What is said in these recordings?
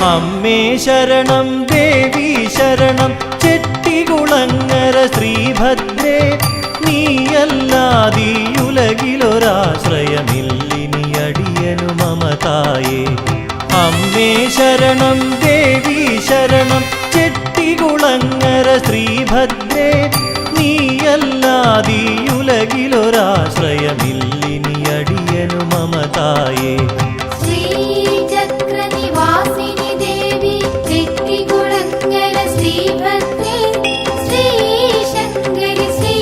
അമ്മേ ശരണം ദേവി ശരണം ചെട്ടികുളങ്ങര ശ്രീഭദ്രേ നീയല്ലാതീ ഉലകിലൊരാശ്രയമില്ലിനി അടിയനു മമതായേ അമ്മേ ശരണം ദേവി ശരണം ചെട്ടികുളങ്ങര ശ്രീഭദ്രേ നീയല്ലാതീ ഉലകിലൊരാശ്രയമില്ലിനി അടിയനു മമതായേ ശ്രീചക്രനിവാസിനി ദേവി ചെട്ടികുളങ്ങര ശ്രീഭദ്രേ ശ്രീശങ്കരി ശ്രീ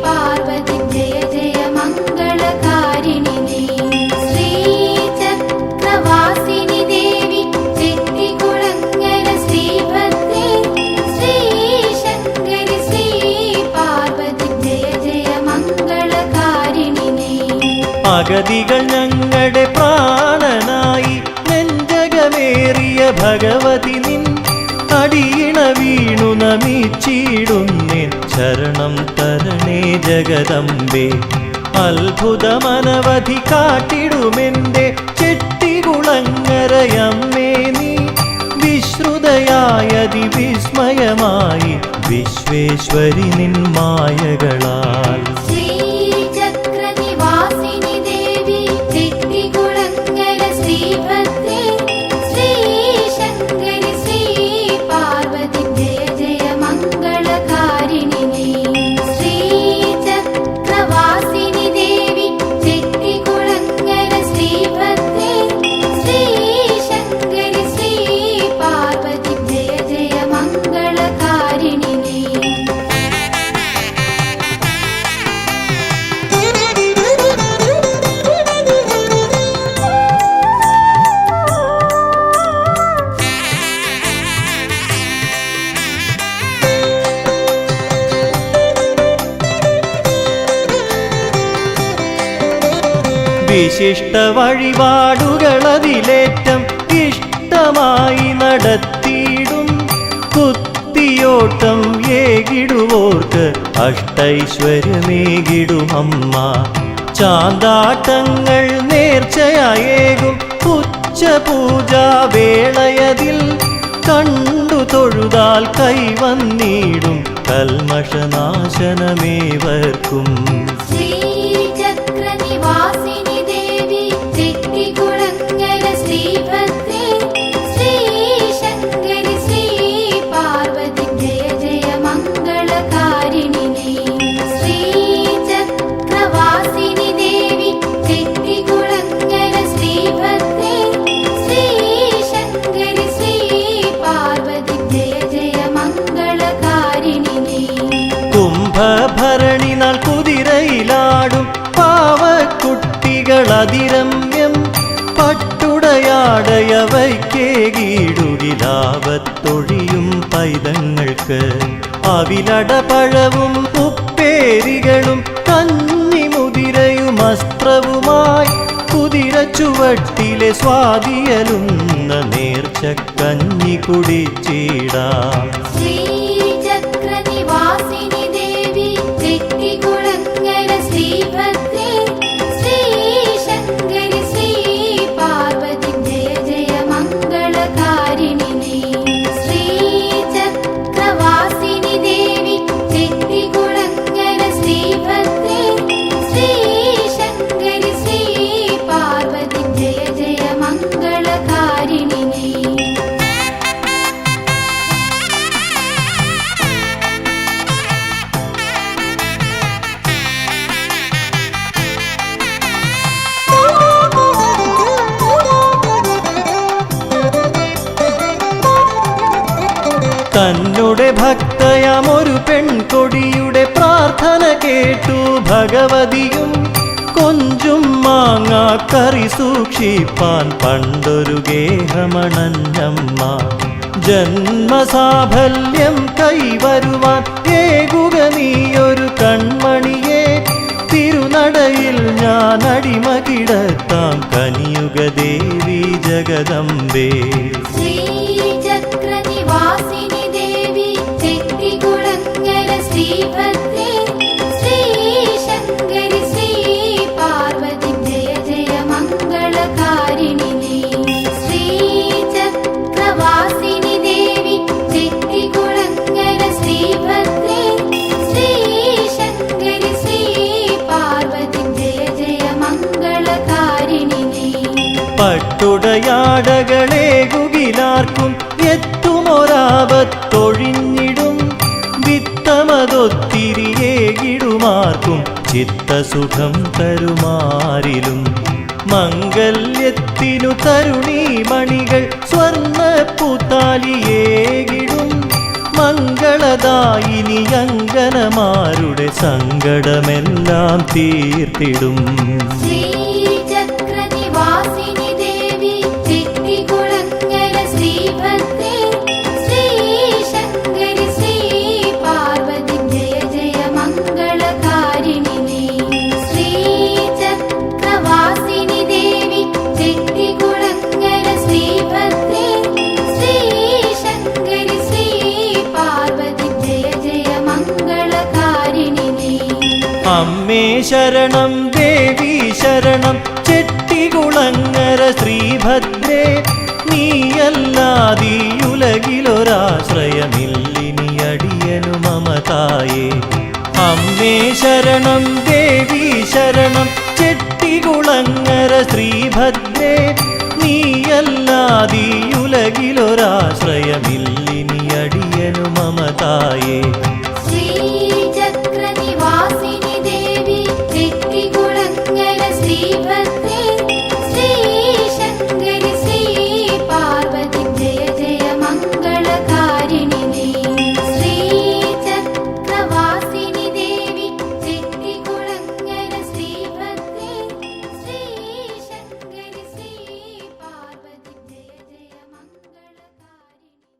പാർവതി ജയ ജയ മംഗളകാരിണി ശ്രീചക്രവാസിനി ദേവി ചെട്ടികുളങ്ങര ശ്രീഭദ്രേ ശ്രീശങ്കരി ശ്രീ പാർവതി ജയ ജയ മംഗളകാരിണി അഗതികൾ ഞങ്ങളുടെ പ്രാണനായി നെഞ്ചകമേറിയ ഭഗവതി നിൻ അടിയിണ വീണു നമിച്ചിടുന്നേൻ ശരണം തരണേ ജഗദംബേ അത്ഭുതമനവധി കാട്ടിടുമെന്റെ ചെട്ടികുളങ്ങരയമ്മേ നീ വിശ്രുതയായതി വിസ്മയമായി വിശ്വേശ്വരി നിൻ മായകളാൽ ശ്രീചക്രനിവാസിനി ദേവി ചെട്ടികുളങ്ങര ശ്രീഭദ്രേ ശ്രീശങ്കരി ശ്രീ പാർവതി ജയ ജയ മംഗളകാരിണി ശ്രീചക്രവാസിനി ദേവി ചെട്ടികുളങ്ങര ശ്രീഭദ്രേ ശ്രീശങ്കരി ശ്രീ പാർവതി ജയ ജയ മംഗളകാരിണി വിശിഷ്ട വഴിപാടുകളതിലേറ്റം ഇഷ്ടമായി നടത്തിയിടും കുത്തിയോട്ടം ഏകിടുവോർക്ക് അഷ്ടൈശ്വര്യമേകിടുമമ്മ ചാന്താട്ടങ്ങൾ നേർച്ചയായേകും ഉച്ചപൂജാ വേളയതിൽ കണ്ടു തൊഴുതാൽ കൈവന്നിടും കൽമഷനാശനമേവർക്കും ശ്രീചക്രനിവാസിനി ദേവി ചെട്ടികുളങ്ങര ശ്രീഭദ്രേ ശ്രീശങ്കരി ശ്രീ പാർവതി ജയ ജയ മംഗളകാരിണി ശ്രീചക്രവാസിനി ദേവി ചെട്ടികുളങ്ങര ശ്രീഭദ്രേ ശ്രീശങ്കരി ശ്രീ പാർവതി ജയ ജയ മംഗളകാരിണി കുംഭഭരണി നാൾ കുതിരയിലാടും പാവക്കുട്ടികളതിരമ്യം പട്ടുടയാടയവയ്ക്കേകിടുകിലാവത്തൊഴിയും പൈതങ്ങൾക്ക് അവിലടപഴവും ഉപ്പേരികളും കന്നിമുതിരയും അസ്ത്രവുമായി കുതിര ചുവട്ടിലെ സ്വാതിയലുന്ന നേർച്ചക്കഞ്ഞി കുടിച്ചിടാം ശ്രീചക്രനിവാസിനി ദേവി ചെട്ടികുളങ്ങര ശ്രീഭദ്രേ ശ്രീശങ്കരി ശ്രീ പാർവതി ജയ ജയ മംഗളകാരിണി ശ്രീചക്രവാസിനി ദേവി ചെട്ടികുളങ്ങര ശ്രീഭദ്രേ ശ്രീശങ്കരി ശ്രീ പാർവതി ജയ ജയ മംഗളകാരിണി തന്നുടെ ഭക്തയാമൊരു പെൺകൊടിയുടെ പ്രാർത്ഥന കേട്ടു ഭഗവതിയും കൊഞ്ചും മാങ്ങാക്കറി സൂക്ഷിപ്പാൻ പണ്ടൊരു ഗേഹമണഞ്ഞമ്മ ജന്മസാഫല്യം കൈവരുവാൻ ഏകുക നീയൊരു കൺമണിയെ തിരുനടയിൽ ഞാൻ അടിമ കിടത്താം കനിയുക ദേവി ജഗദംബേ ശ്രീചക്രനിവാസിനി ദേവി ചെട്ടികുളങ്ങര ശ്രീഭദ്രേ ശ്രീശങ്കരി ശ്രീ പാർവതി ജയ ജയ മംഗളകാരിണി ശ്രീചക്രവാസിനി പട്ടുടയാടകളേകുകിലാർക്കും എത്തുമൊരാപത്തൊഴിഞ്ഞിടും വിത്തമതൊത്തിരിയേകിടുമാർക്കും ചിത്തസുഖം തരുമാരിലും മംഗല്യത്തിനു തരുണീമണികൾ സ്വർണ്ണ പൂത്താലിയേകിടും മംഗളദായിനി അങ്കനമാരുടെ സങ്കടമെല്ലാം തീർത്തിടും ശ്രീചക്രനിവാസിനി ദേവി ചെട്ടികുളങ്ങര ശ്രീഭദ്രേ ശ്രീശങ്കരി ശ്രീ പാർവതി ജയ ജയ മംഗളകാരിണി ശ്രീചക്രവാസിനി ദേവി ചെട്ടികുളങ്ങര ശ്രീഭദ്രേ ശ്രീശങ്കരി ശ്രീ പാർവതി ജയ ജയ മംഗളകാരിണി അമ്മേ ശരണം ദേവി ശരണം ചെട്ടികുളങ്ങര ശ്രീഭദ്രേ നീയല്ലാതീയുലകിലൊരാശ്രയമില്ലിനി അടിയനു മമതായേ അമ്മേ ശരണം ദേവി ശരണം ചെട്ടികുളങ്ങര ശ്രീഭദ്രേ നീയല്ലാതീയുലകിലൊരാശ്രയമില്ലിനി അടിയനു മമതായേ ശ്രീചക്രനിവാസിനി ദേവി ചെട്ടികുളങ്ങര ശ്രീഭദ്രേ ശ്രീശങ്കരി ശ്രീ പാർവതി ജയ ജയ മംഗളകാരിണി ശ്രീചക്രവാസിനി ദേവി ചെട്ടികുളങ്ങര ശ്രീഭദ്രേ ശ്രീശങ്കരി ശ്രീ പാർവതി ജയ ജയ മംഗളകാരിണി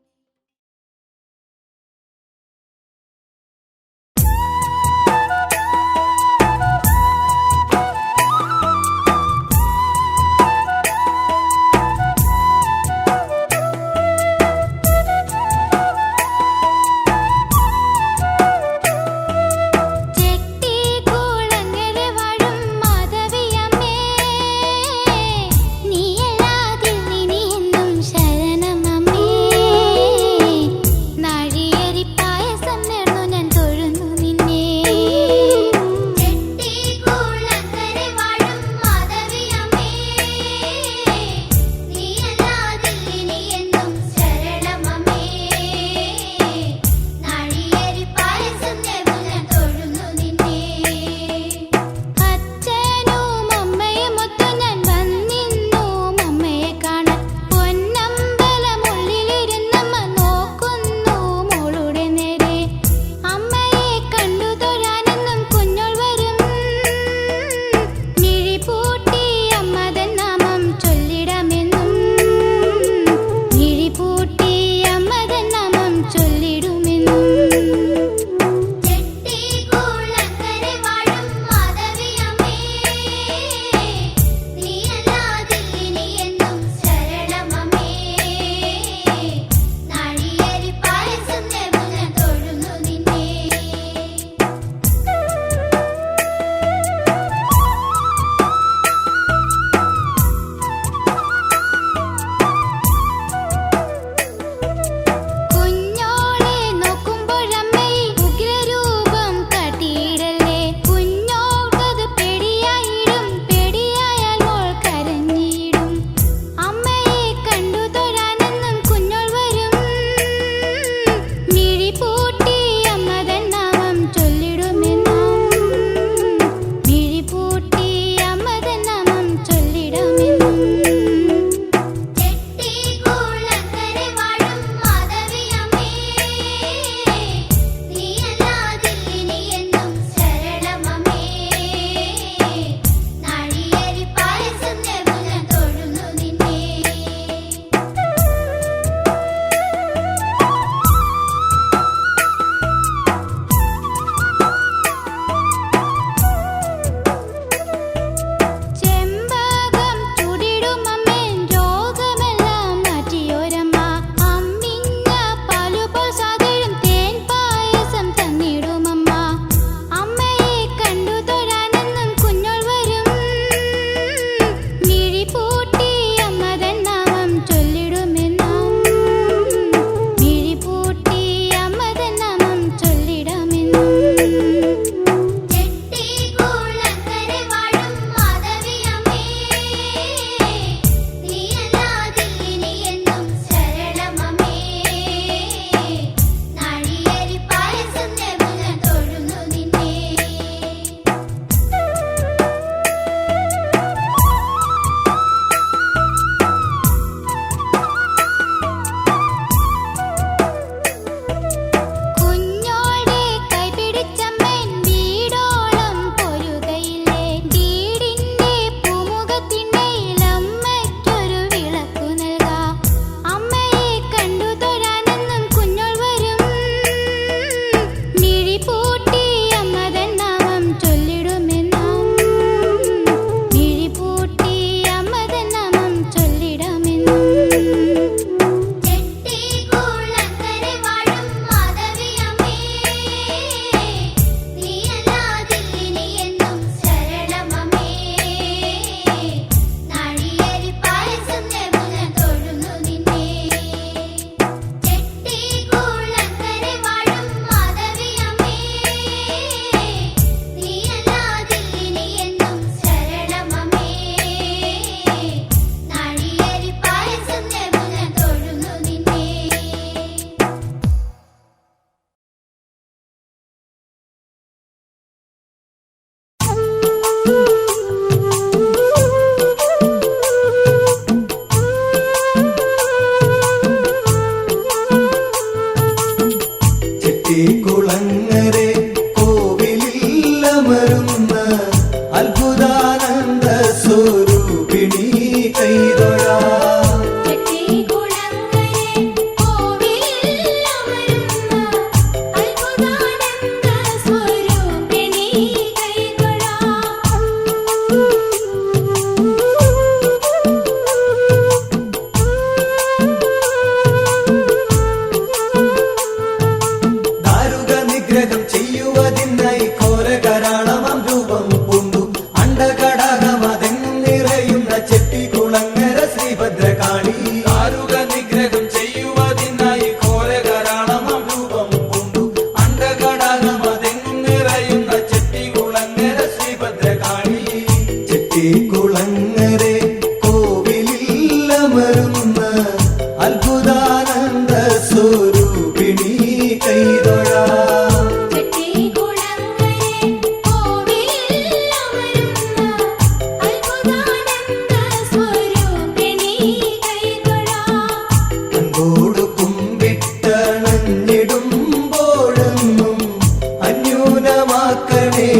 അന്യൂനമാക്കണേ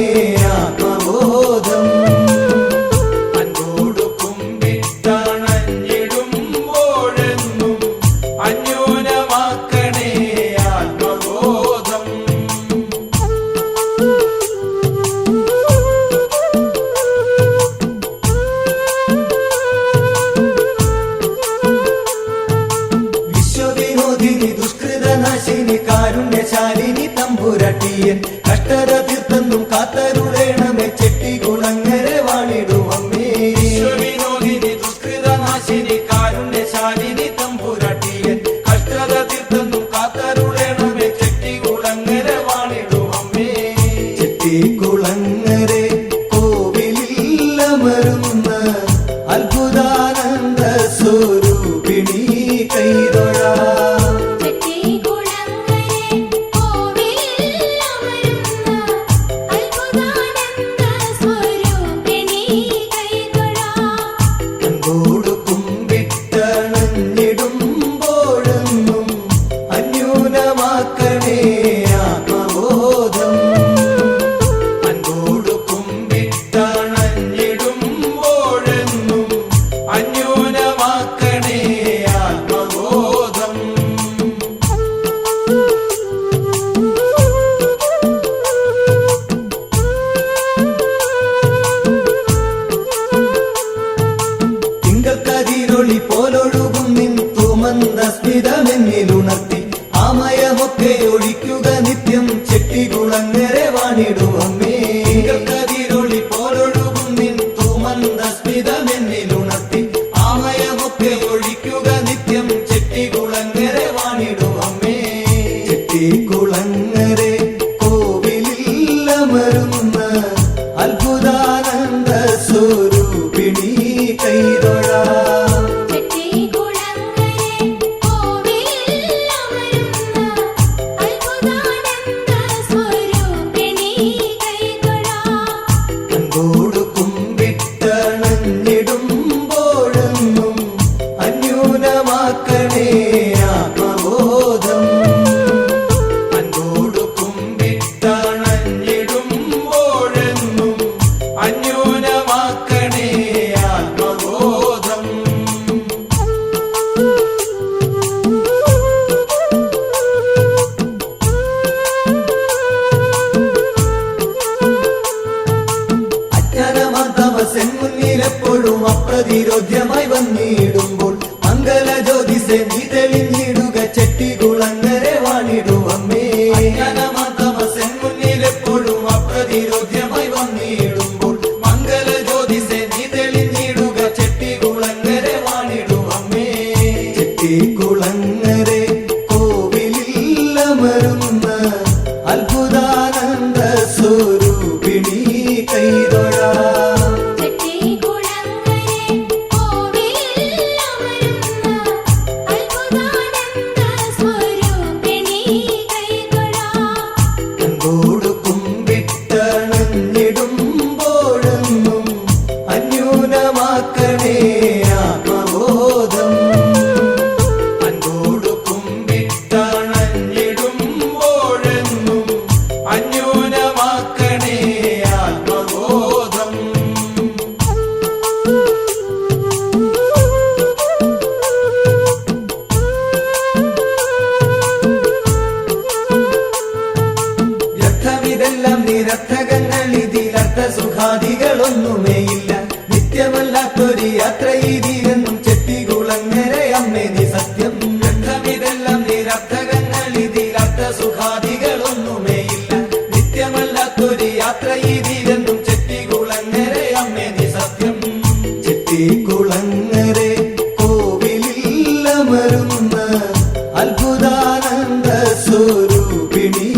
ആത്മബോധം. അൻപോടു കുമ്പിട്ടണഞ്ഞിടുമ്പോഴെന്നും അന്യൂനമാക്കണേ ആത്മബോധം. വിശ്വവിനോദിനി ദുഷ്കൃതനാശിനി കാരുണ്യശാലിനി തമ്പുരട്ടിയൻ കഷ്ടത തീർത്തെന്നും കാത്തരുളേണമേ ചെട്ടികുളങ്ങര വാണിടുമമ്മേ. വിശ്വവിനോദിനി ദുഷ്കൃതനാശിനി കാരുണ്യശാലിനി തമ്പുരട്ടിയൻ കഷ്ടത തീർത്തെന്നും കാത്തരുളേണമേ ചെട്ടികുളങ്ങര വാണിടുമമ്മേ. ചെട്ടികുളങ്ങരെ കോവിലില്ലമരുന്ന അത്ഭുതാനന്ദ സ്വരൂപിണി കൈതൊഴാം. അൻപോടു കുമ്പിട്ടണഞ്ഞിടുമ്പോഴെന്നും അന്യൂനമാക്കണേ ആത്മബോധം. അൻപോടു കുമ്പിട്ടണഞ്ഞിടുമ്പോഴെന്നും അന്യൂനമാക്കണേ ആത്മബോധം. തിങ്കൾക്കതിരൊളി പോലൊഴുകും നിൻ തുമന്ത സ്മിതമെന്നിലുണർത്തി ആമയമൊക്കെ ഒഴിക്കുക നിത്യം ചെട്ടികുളങ്ങര വാണിടുമമ്മേ. തിങ്കൾക്കതിരൊളി പോലൊഴുകും നിൻ തുമന്ത സ്മിതമെന്നിലുണർത്തി ആമയമൊക്കെ ഒഴിക്കുക നിത്യം ചെട്ടികുളങ്ങര വാണിടുമമ്മേ. ചെട്ടികുളങ്ങരെ കോവിലില്ലമരുന്ന അത്ഭുതാനന്ദ സ്വരൂപിണി കൈതൊഴാം. അൻപോടു കുമ്പിട്ടണഞ്ഞിടുമ്പോഴെന്നും അന്യൂനമാക്കണേ ആത്മബോധം. അൻപോടു കുമ്പിട്ടണഞ്ഞിടുമ്പോഴെന്നും അന്യൂനമാക്കണേ ആത്മബോധം. അജ്ഞാനമാതമസൻ മുന്നിലെപ്പോഴും അപ്രതിരോധ്യമായി വന്നിടുമ്പോൾ മംഗലജ്യോതിസെ നീ തെളിഞ്ഞിടുക ചെട്ടികുളങ്ങര വാണിടുമമ്മേ. അജ്ഞാനമാതമസൻ മുന്നിലെപ്പോഴും അപ്രതിരോധ്യമായി വന്നിടുമ്പോൾ മംഗലജ്യോതിസെ നീ തെളിഞ്ഞിടുക ചെട്ടികുളങ്ങര വാണിടുമമ്മേ. ചെട്ടികുളങ്ങരെ കോവിലില്ലമരുന്ന അത്ഭുതാനന്ദ സ്വരൂപിണി കൈതൊഴാം. അൻപോടു കുമ്പിട്ടണഞ്ഞിടുമ്പോഴെന്നും അന്യൂനമാക്കണേ ആത്മബോധം. അൻപോടു കുമ്പിട്ടണഞ്ഞിടുമ്പോഴെന്നും അന്യൂനമാക്കണേ ആത്മബോധം. വ്യർത്ഥമിതെല്ലാം നിരർത്ഥകങ്ങൾ ഇതിലർത്ഥ സുഖാദികളൊന്നുമേയില്ല. നിത്യമല്ലാത്തൊരു യാത്ര ഇതിലെന്നും ചെട്ടികുളങ്ങര അമ്മേ നീ സത്യം. വ്യർത്ഥമിതെല്ലാം നിരർത്ഥകങ്ങൾ ഇതിലർത്ഥ സുഖാദികളൊന്നുമേയില്ല. നിത്യമല്ലാത്തൊരു യാത്ര ഇതിലെന്നും ചെട്ടികുളങ്ങര അമ്മേ നീ സത്യം. ചെട്ടികുളങ്ങരെ കോവിലില്ലമരുന്ന അത്ഭുതാനന്ദ സ്വരൂപിണി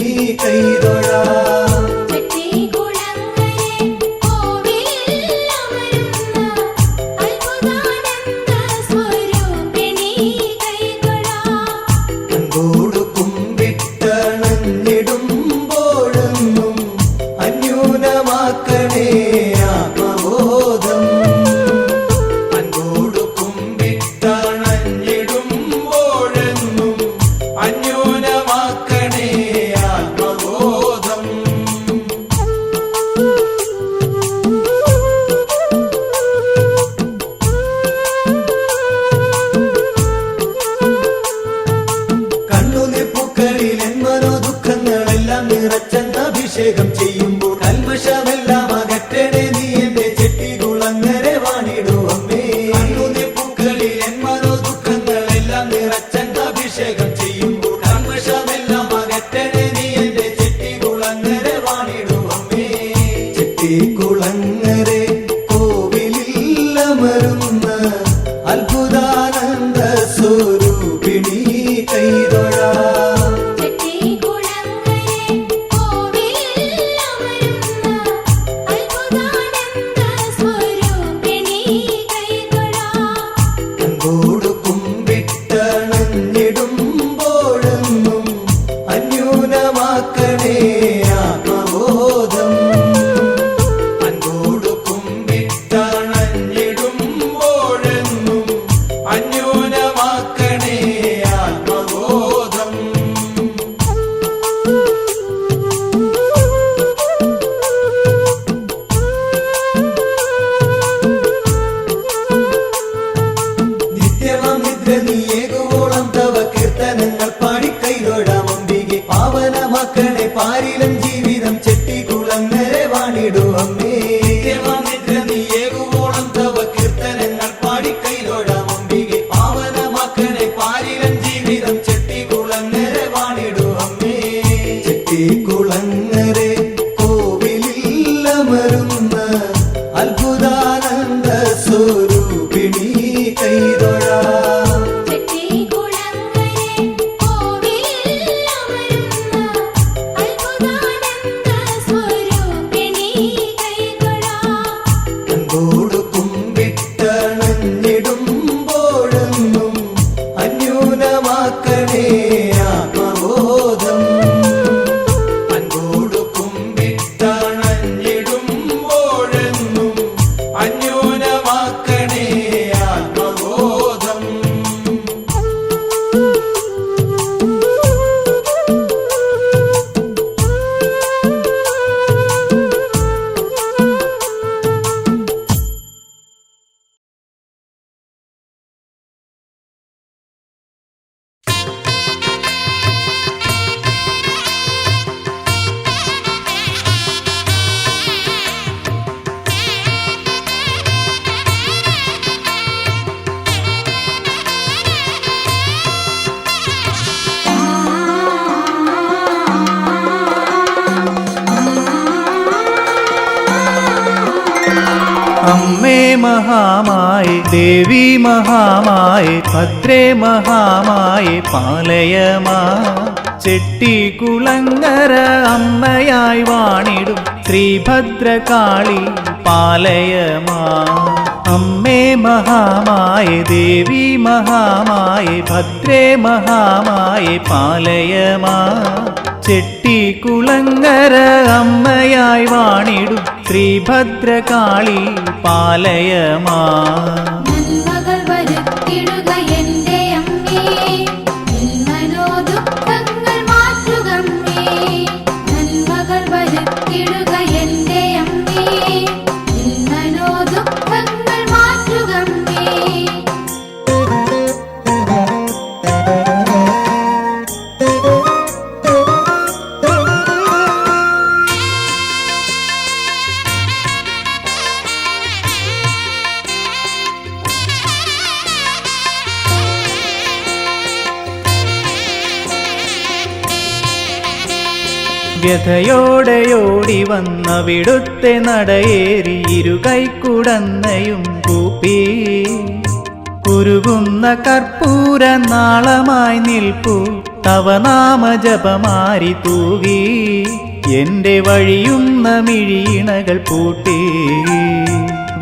കൈതൊഴാം. ചെട്ടികുളങ്ങരെ കോവിലിൽ ചെയ്യുമ്പോൾ കൽമഷമെല്ലാം അകറ്റണേ നീ എന്റെ ചെട്ടികുളങ്ങര വാണിടൂ അമ്മേ. കണ്ണുനീർ പൂക്കളിൽ എൻ മനോദുഃഖങ്ങളെല്ലാം നിറച്ചെന്ന അഭിഷേകം ചെയ്യുമ്പോൾ കൽമഷമെല്ലാം അകറ്റണേ നീ എന്റെ ചെട്ടികുളങ്ങര വാണിടൂ അമ്മേ. ചെട്ടികുളങ്ങര കോവിലിൽ അമരുന്ന അത്ഭുതാനന്ദ സ്വരൂപിണി കൈതൊഴാം. അൻപോടു കുമ്പിട്ടണഞ്ഞിടുമ്പോഴെന്നും അന്യൂനമാക്കണേ ആത്മബോധം. അൻപോടു കുമ്പിട്ടണഞ്ഞിടുമ്പോഴെന്നും അന്യൂനമാക്കണേ ആത്മബോധം. നിത്യമാം നിദ്ര നീയേകുവോളം തവ കീർത്തനങ്ങൾ പാടി കൈതൊഴാം അംബികെ. പാവനമാക്കണേ പാരിലും ജീവിതം ചെട്ടികുളങ്ങര വാണിടൂ അമ്മേ. നിത്യമാം നിദ്ര നീയേകുവോളം തവ കീർത്തനങ്ങൾ പാടി കൈതൊഴാം അംബികെ. പാവനമാക്കണേ പാരിലും ജീവിതം ചെട്ടികുളങ്ങര വാണിടൂ അമ്മേ. ചെട്ടികുളങ്ങര കോവിലിൽ അമരുന്ന അത്ഭുതാനന്ദ സ്വരൂപിണി കൈതൊഴാം. അൻപോടു കുമ്പിട്ടണഞ്ഞിടുമ്പോഴെന്നും അന്യൂനമാക്കണേ ആത്മബോധം. അൻപോടു കുമ്പിട്ടണഞ്ഞിടുമ്പോഴെന്നും അന്യൂനമാക്കണേ ആത്മബോധം. അമ്മേ മഹാമായ ദേവി മഹാമായ ഭദ്രേ മഹാമായ പാലയമാ. ചെട്ടികുളങ്ങര അമ്മയായി വാണിടും ശ്രീഭദ്രകാളി പാലയമാ. അമ്മേ മഹാമായ ദേവി മഹാമായ ഭദ്രേ മഹാമായ പാലയമാ. ചെട്ടികുളങ്ങര അമ്മയായി വാണിടും ശ്രീഭദ്രകാളി പാലയമാ. നന്മകൾ വരുത്തിടുക എന്റെ അമ്മേ, നിൻ മനോദുഃഖങ്ങൾ മാറ്റുകമ്മേ. നന്മകൾ വരുത്തിടുക എന്റെ അമ്മേ, നിൻ മനോദുഃഖങ്ങൾ മാറ്റുകമ്മേ. വ്യഥയോടെയോടി വന്നവിടുത്തെ നടയേറി ഇരുകൈക്കുടന്നയും കൂപ്പി. ഉരുകുന്ന കർപ്പൂര നാളമായി നിൽപ്പു തവ നാമജപമാരി തൂകി. എന്റെ വഴിയുന്ന മിഴിയിണകൾ പൂട്ടി.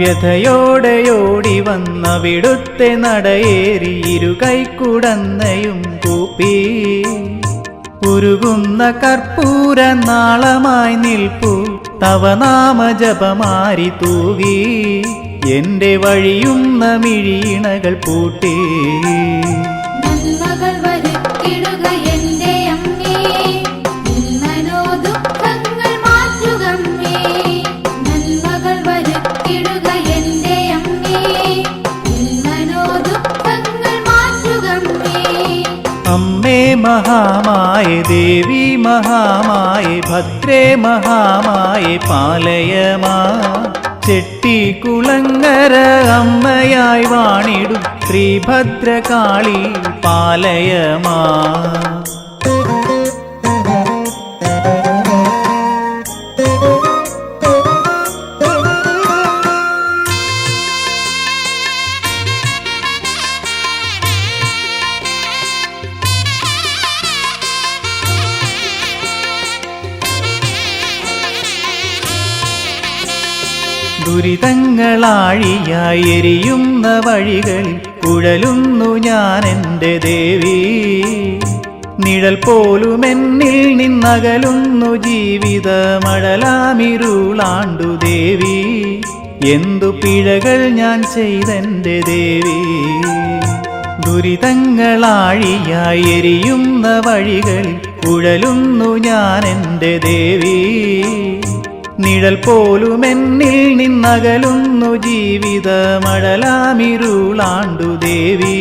വ്യഥയോടെയോടി വന്നവിടുത്തെ നടയേറി ഇരുകൈക്കുടന്നയും കൂപ്പി. ഉരുകുന്ന കർപ്പൂര നാളമായി നിൽപ്പു തവ നാമജപമാരി തൂകി. എന്റെ വഴിയുന്ന മിഴിയിണകൾ പൂട്ടി. നന്മകൾ വരുത്തിടുക എന്റെ അമ്മേ, നിൻ മനോദുഃഖങ്ങൾ മാറ്റുകമ്മേ. നന്മകൾ വരുത്തിടുക എന്റെ അമ്മേ, നിൻ മനോദുഃഖങ്ങൾ മാറ്റുകമ്മേ. അമ്മേ മഹാമായേ ദേവി മഹാമായേ ഭദ്രേ മഹാമായേ പാലയമാ ചെട്ടിക്കുളങ്ങര അമ്മയായി വാണിടും ശ്രീഭദ്രകാളി പാലയമാ ദുരിതങ്ങളാഴിയായി എരിയുന്ന വഴികളിൽ കുഴലുന്നു ഞാൻ എൻ്റെ ദേവി നിഴൽ പോലും എന്നിൽ നിന്നകലുന്നു ജീവിത മഴലാമിരുളാണ്ടു ദേവി എന്തു പിഴകൾ ഞാൻ ചെയ്തെൻ്റെ ദേവി ദുരിതങ്ങളാഴിയായി എരിയുന്ന വഴികളിൽ കുഴലുന്നു ഞാൻ എൻ്റെ ദേവി നിഴൽ പോലും എന്നിൽ നിന്നകലുന്നു ജീവിത മഴലാമിരുളാണ്ടു ദേവി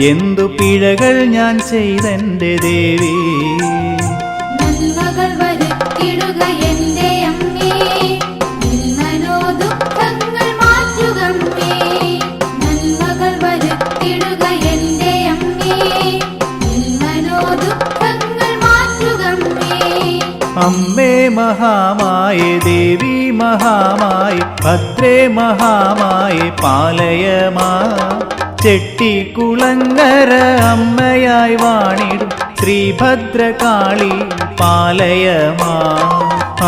എന്തു പിഴകൾ ഞാൻ ചെയ്തെൻ്റെ ദേവി നന്മകൾ വരുത്തിടുക എൻ്റെ അമ്മേ നിന്മനോ ദുഃഖങ്ങൾ മാറ്റുകമ്മേ നന്മകൾ വരുത്തിടുക എൻ്റെ അമ്മേ നിന്മനോ ദുഃഖങ്ങൾ മാറ്റുകമ്മേ അമ്മേ മഹാമായേ ദേവി മഹാമായേ ഭദ്രേ മഹാമായേ പാലയമാ ചെട്ടിക്കുളങ്ങര അമ്മയായി വാണിടും ശ്രീഭദ്രകാളി പാലയമാ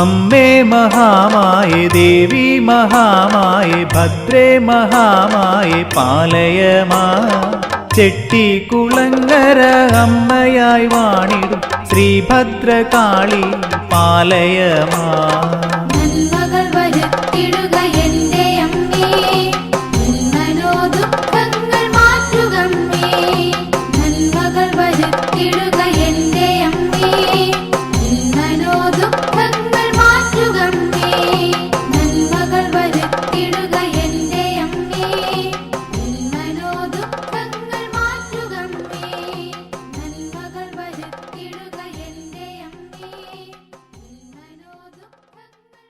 അമ്മേ മഹാമായേ ദേവി മഹാമായേ ഭദ്രേ മഹാമായേ പാലയമാ ചെട്ടിക്കുളങ്ങര അമ്മയായി വാണിടും ശ്രീഭദ്രകാളി പാലയമാ നന്മകൾ വരുത്തിടുക എൻ്റെ അമ്മേ നിന്മനോ ദുഃഖങ്ങൾ മാറ്റുകമ്മേ നന്മകൾ വരുത്തിടുക എൻ്റെ അമ്മേ നിന്മനോ ദുഃഖങ്ങൾ മാറ്റുകമ്മേ നന്മകൾ വരുത്തിടുക എൻ്റെ അമ്മേ നിന്മനോ ദുഃഖങ്ങൾ മാറ്റുകമ്മേ നന്മകൾ വരുത്തിടുക എൻ്റെ അമ്മേ നിന്മനോ ദുഃഖങ്ങൾ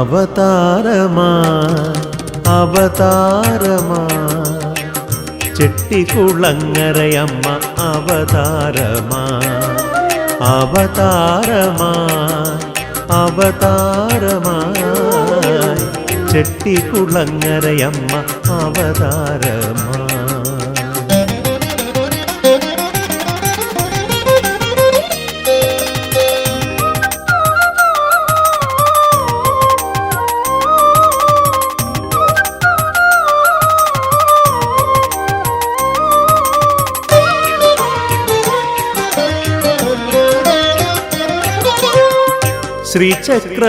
അവതാരമാ അവതാരമാ ചെട്ടിക്കുളങ്ങരയമ്മ അവതാരമാ അവതാരമാ അവതാരമാ ചെട്ടിക്കുളങ്ങരയമ്മ അവതാരമാ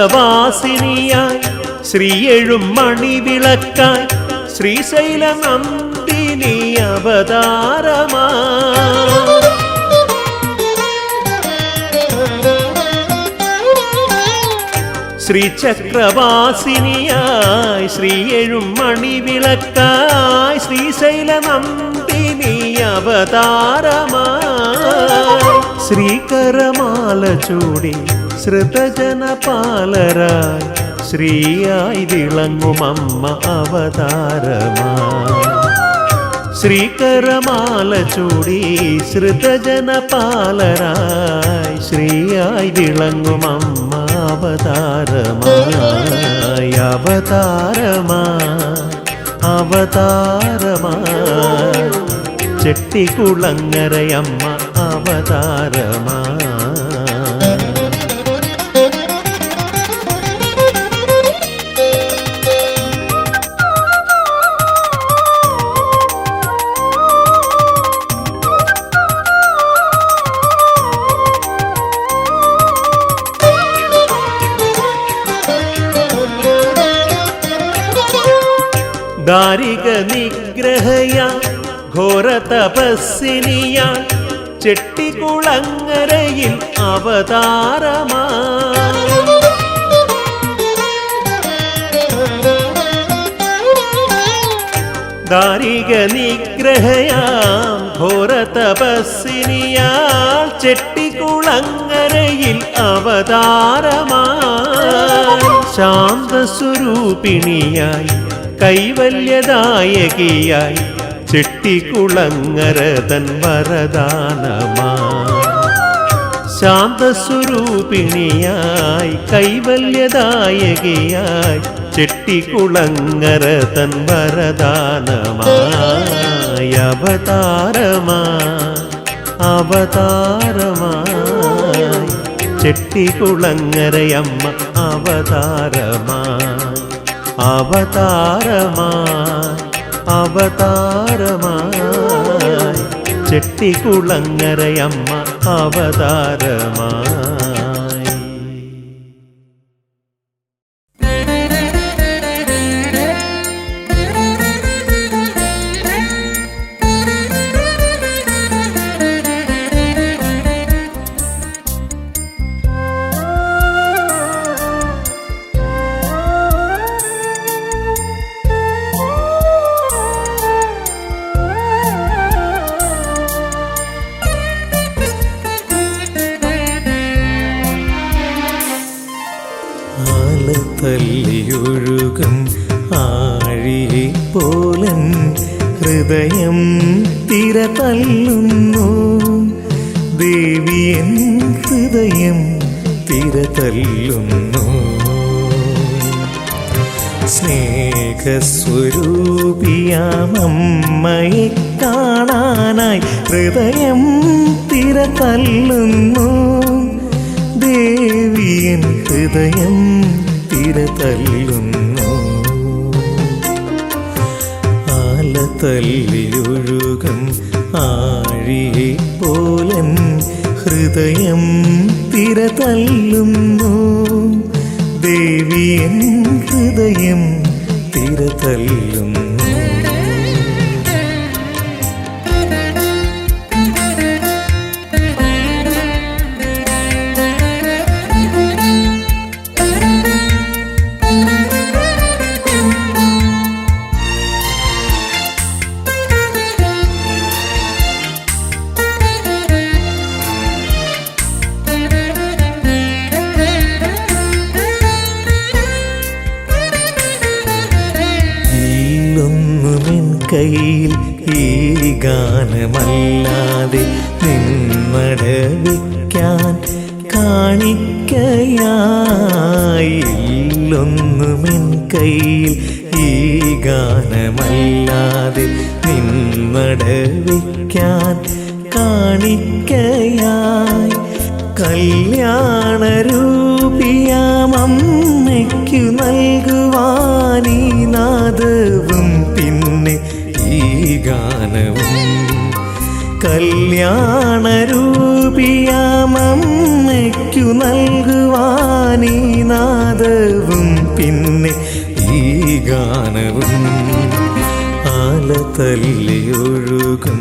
ശ്രീചക്രവാസിനിയായി ശ്രീയെഴും മണിവിളക്കായി ശ്രീശൈല നന്ദിനി അവതാരമാ ശ്രീചക്രവാസിനിയായി ശ്രീയെഴും മണിവിളക്കായി ശ്രീശൈല നന്ദിനി അവതാരമാ ശ്രീകരമാല ചൂടി ശ്രുതജനപാലരായി ശ്രീയായി വിളങ്ങുമമ്മ അവതാരമാ ശ്രീകരമാല ചൂടി ശ്രുതജനപാലരായി ശ്രീയായി വിളങ്ങുമമ്മ അവതാരമായി അവതാരമാ അവതാരമാ ചെട്ടിക്കുളങ്ങരയമ്മ അവതാരമാ ദാരിക നിഗ്രഹയ ഘോര തപസ്സിനിയ ചെട്ടികുളങ്ങരയിൽ അവതാരമാ ദാരിക നിഗ്രഹയാം ഘോര തപസ്സിനിയാൾ ചെട്ടികുളങ്ങരയിൽ അവതാരമായി ശാന്തസ്വരൂപിണിയായി കൈവല്യദായകിയായി ചെട്ടികുളങ്ങര തൻ വരദാനമായി ശാന്തസ്വരൂപിണിയായി കൈവല്യദായകിയായി ചെട്ടികുളങ്ങര തൻ വരദാനമായി അവതാരമായി ചെട്ടികുളങ്ങരയമ്മ അവതാരമായി ചെട്ടികുളങ്ങരയമ്മ അവതാരമായി. തല്ലിയൊഴുകും ആഴിയെ പോലൻ ഹൃദയം തിര തല്ലുന്നു ദേവിയൻ ഹൃദയം തിര തല്ലുന്നു സ്നേഹസ്വരൂപിയാമമ്മയെ കാണാനായി ഹൃദയം തിര തല്ലുന്നു ദേവിയൻ ഹൃദയം തിര തല്ലുന്നു ആല തല്ലിയൊഴുകും ആഴിയെ പോലൻ ഹൃദയം തിര തല്ലുന്നു ദേവിയൻ ഹൃദയം തിര തല്ലുന്നു. കയ്യിൽ ഈ ഗാനമല്ലാതെ നിന്നടവിക്കാൻ കാണിക്കയായില്ലൊന്നുമെൻ കയ്യിൽ ഈ ഗാനമല്ലാതെ നിന്നടവിക്കാൻ കാണിക്കയായി കല്യാണരൂപിയാമമ്മയ്ക്കു നൽകുവാനീ നാദവും പിന്നെ ഈ ഗാനവും കല്യാണരൂപിയാമമ്മയ്ക്കു നൽകുവാനീ നാദവും പിന്നെ ഈ ഗാനവും ആല തല്ലിയൊഴുകും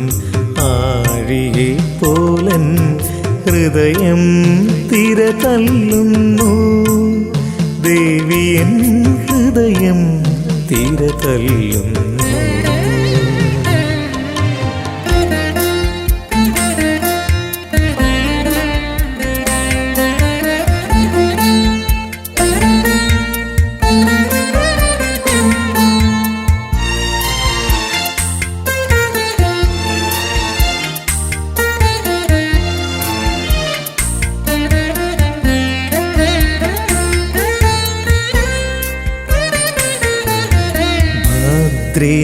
ആഴിയെ പോലൻ ഹൃദയം തിര തല്ലുന്നു ദേവിയൻ ഹൃദയം തിര തല്ലുന്നു.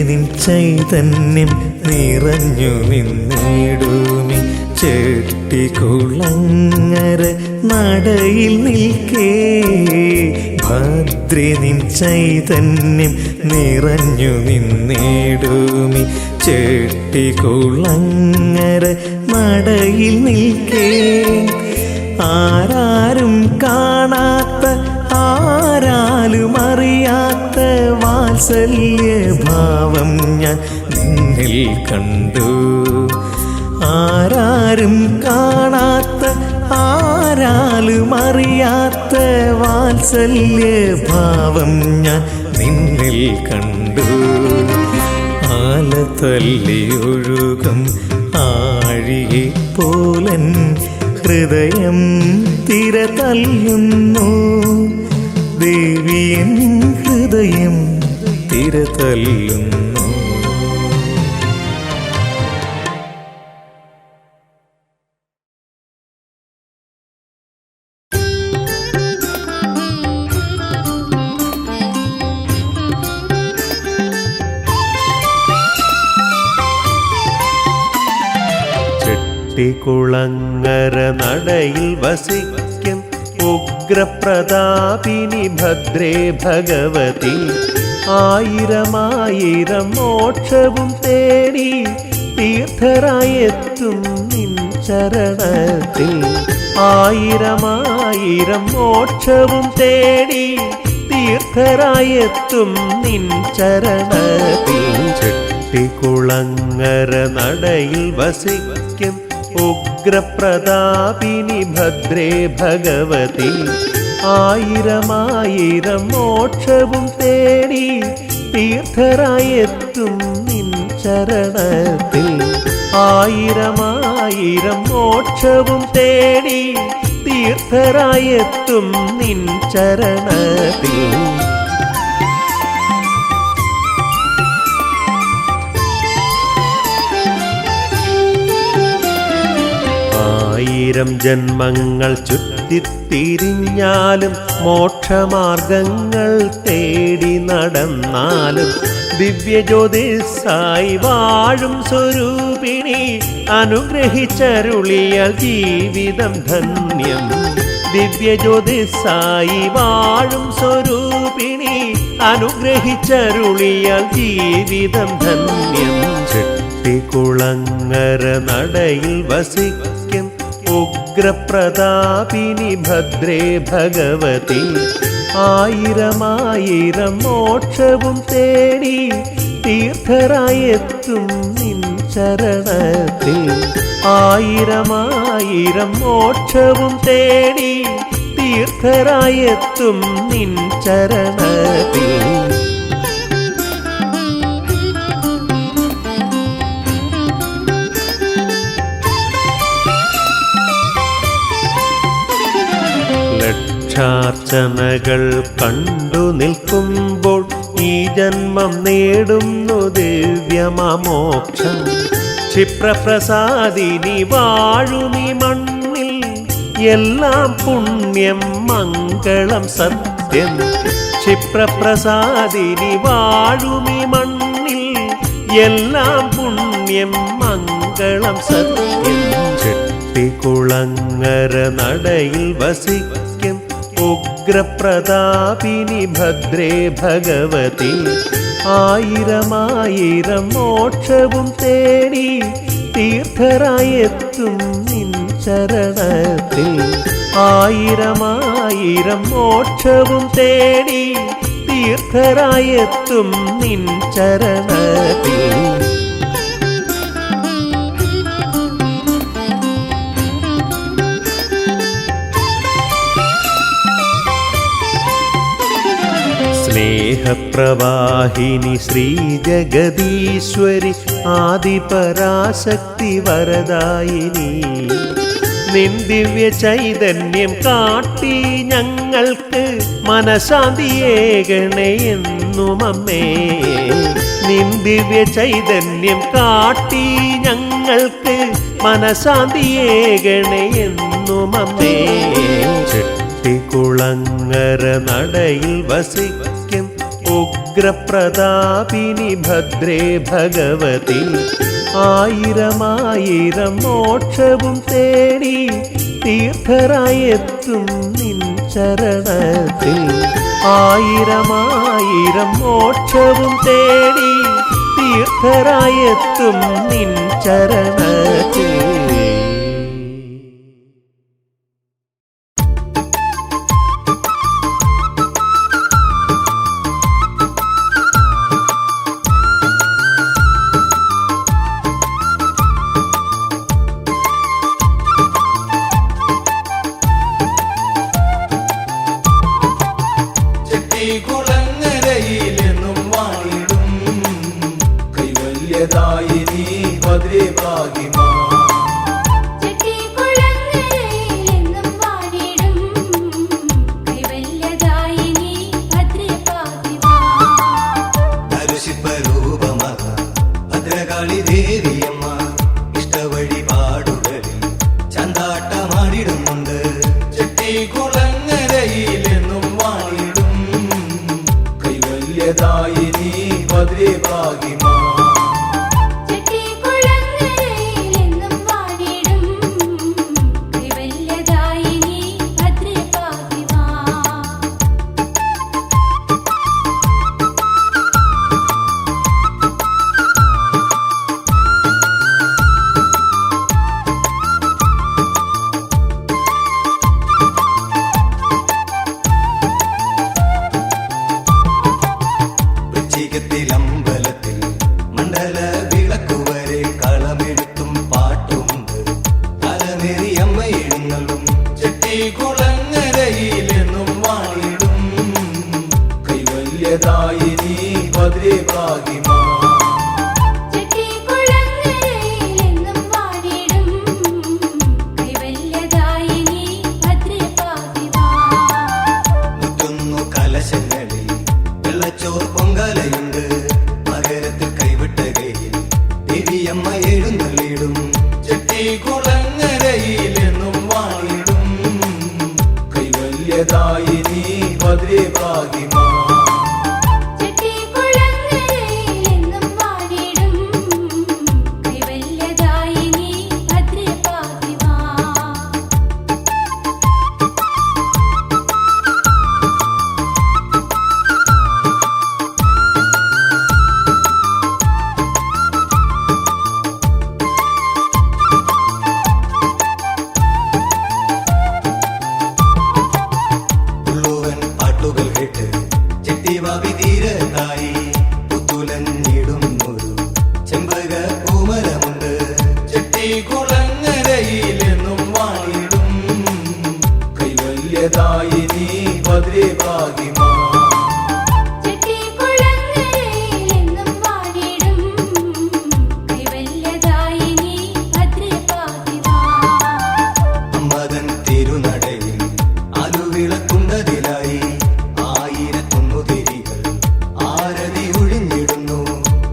നിൻ ചൈതന്യം നിറഞ്ഞു നിന്നിടുമി ചെട്ടികുളങ്ങര നടയിൽ നിൽക്കേ ഭദ്രേ നിൻ ചൈതന്യം നിറഞ്ഞു നിന്നിടുമി ചെട്ടികുളങ്ങര നടയിൽ നിൽക്കേ ആരാരും കാണാത്ത ആരാലും അറിയാത്ത വാത്സല്യഭാവം ഞാൻ നിന്നിൽ കണ്ടു. ആരാരും കാണാത്ത ആരാലും അറിയാത്ത വാത്സല്യഭാവം ഞാൻ നിന്നിൽ കണ്ടു. ആല തല്ലിയൊഴുകും ആഴിയെ പോലൻ ഹൃദയം തിര തല്ലുന്നു. ദേവിയൻ ഹൃദയം തിര തല്ലുന്നു. കുളങ്ങര നടയിൽ വസിക്കും ഉഗ്രപ്രതാപിനി ഭദ്രേ ഭഗവതി. ആയിരമായിരം മോക്ഷവും തേടി തീർത്ഥരായെത്തും നിൻ ചരണത്തിൽ. ആയിരമായിരം മോക്ഷവും തേടി തീർത്ഥരായെത്തും നിൻ ചരണത്തിൽ. ചെട്ടിക്കുളങ്ങര നടയിൽ വസിക്കും ഉഗ്രപ്രതാപിനി ഭദ്രേ ഭഗവതി. ആയിരമായിരം മോക്ഷവും തേടി തീർത്ഥരായെത്തും നിൻ ചരണത്തിൽ. ആയിരമായിരം മോക്ഷവും തേടി തീർത്ഥരായെത്തും നിൻ ചരണത്തിൽ. ആയിരം ജന്മങ്ങൾ ചുറ്റിത്തിരിഞ്ഞാലും മോക്ഷമാർഗങ്ങൾ തേടി നടന്നാലും ദിവ്യജ്യോതിസായി വാഴും സ്വരൂപിണി അനുഗ്രഹിച്ചരുളിയാൽ ജീവിതം ധന്യം. ദിവ്യജ്യോതിസായി വാഴും സ്വരൂപിണി അനുഗ്രഹിച്ചരുളിയാൽ ജീവിതം ധന്യം. ചെട്ടിക്കുളങ്ങര നടയിൽ വസിക്കും ഉഗ്രപ്രതാപിനി ഭദ്രേ ഭഗവതി. ആയിരമായിരം മോക്ഷവും തേടി തീർത്ഥരായെത്തും നിൻ ചരണത്തിൽ. ആയിരമായിരം മോക്ഷവും തേടി തീർത്ഥരായെത്തും നിൻ ചരണത്തിൽ. ലക്ഷാർച്ചനകൾ കണ്ടു നിൽക്കുമ്പോൾ ഈ ജന്മം നേടുന്നു ദിവ്യമോക്ഷം. ക്ഷിപ്രപ്രസാദിനി വാഴുമി മണ്ണിൽ എല്ലാം പുണ്യം മംഗളം സത്യം. ക്ഷിപ്രപ്രസാദിനി വാഴുമി മണ്ണിൽ എല്ലാം പുണ്യം മംഗളം സത്യം. ചെട്ടിക്കുളങ്ങര നടയിൽ വസിക്കും ഉഗ്രപ്രതാപിനി ഭദ്രേ ഭഗവതി. ആയിരമായിരം മോക്ഷവും തേടി തീർത്ഥരായെത്തും നിൻ ചരണത്തിൽ. ആയിരമായിരം മോക്ഷവും തേടി തീർത്ഥരായെത്തും നിൻ ചരണത്തിൽ. സ്നേഹപ്രവാഹിനി ശ്രീജഗദീശ്വരി ആദിപരാശക്തി വരദായിനി. നിൻ ദിവ്യ ചൈതന്യം കാട്ടി ഞങ്ങൾക്ക് മനഃശാന്തിയേകണേ എന്നും അമ്മേ. നിൻ ദിവ്യ ചൈതന്യം കാട്ടി ഞങ്ങൾക്ക് മനഃശാന്തിയേകണേ എന്നും അമ്മേ. ചെട്ടിക്കുളങ്ങര നടയിൽ വസിക്കും ഉഗ്രപ്രതാപിനി ഭദ്രേ ഭഗവതി. ആയിരമായിരം മോക്ഷവും തേടി തീർത്ഥരായെത്തും നിൻ ചരണത്തിൽ. ആയിരമായിരം മോക്ഷവും തേടി തീർത്ഥരായെത്തും നിൻ ചരണത്തിൽ. ചെട്ടികുളങ്ങരയിലെന്നും വാണിടും കൈവല്യദായിനി ഭദ്രേ ഭാഗ്യമാ. ചെട്ടികുളങ്ങരയിലെന്നും വാണിടും കൈവല്യദായിനി ഭദ്രേ ഭാഗ്യമാ. നരസിംഹരൂപമ ഭദ്രകാളി ദേവിയമ്മ ഇഷ്ടവഴിപാടുകളിൽ ചന്താട്ടമാടിടുന്നുണ്ട്. ചെട്ടികുളങ്ങരയിലെന്നും വാണിടും കൈവല്യദായിനി ഭദ്രേ ഭാഗ്യമാ. ചെട്ടികുളങ്ങരയിലെന്നും വാണിടും കൈവല്യദായിനി ഭദ്രേ ഭാഗ്യമാ. വൃശ്ചികത്തിലമ്പലത്തിൽ മണ്ഡല വിളക്കുവരെ കളമെഴുത്തും പാട്ടുമുണ്ട്. തലനെറിയമ്മ എഴുന്നള്ളും ചെട്ടികുളങ്ങരയിലെന്നും വാണിടും കൈവല്യദായിനി ഭദ്രേ ഭാഗ്യമാ. ചെട്ടികുളങ്ങരയിലെന്നും വാണിടും കൈവല്യദായിനി ഭദ്രേ ഭാഗ്യമാ. മുറ്റുന്നു കലശങ്ങളിൽ വെള്ളച്ചോർ പൊങ്കലയുണ്ട്. മകരത്തിൽ കൈവിട്ട കൈയിൽ ദേവിയമ്മ എഴുന്നള്ളിടും. ചെട്ടികുളങ്ങരയിലെന്നും വാണിടും കൈവല്യദായിനി ഭദ്രേ ഭാഗ്യമാ. ചെട്ടികുളങ്ങരയിലെന്നും വാണിടും കൈവല്യദായിനി ഭദ്രേ ഭാഗ്യമാ. ഉള്ളുവൻ പാട്ടുകൾ കേട്ട് ചെട്ടിവാവി തീരത്തായി പുത്തുലഞ്ഞിടുന്നൊരു ചെമ്പക പൂമരമുണ്ട്. ചെട്ടികുളങ്ങരയിലെന്നും വാണിടും കൈവല്യദായിനി ഭദ്രേ ഭാഗ്യമാ. ചെട്ടികുളങ്ങരയിലെന്നും വാണിടും കൈവല്യദായിനി ഭദ്രേ ഭാഗ്യമാ. അമ്മതൻ തിരുനടയിൽ ആലുവിളക്കുണ്ടതിലായി ആയിരത്തൊന്നു തിരികൾ ആരതി ഒഴിഞ്ഞിടുന്നു.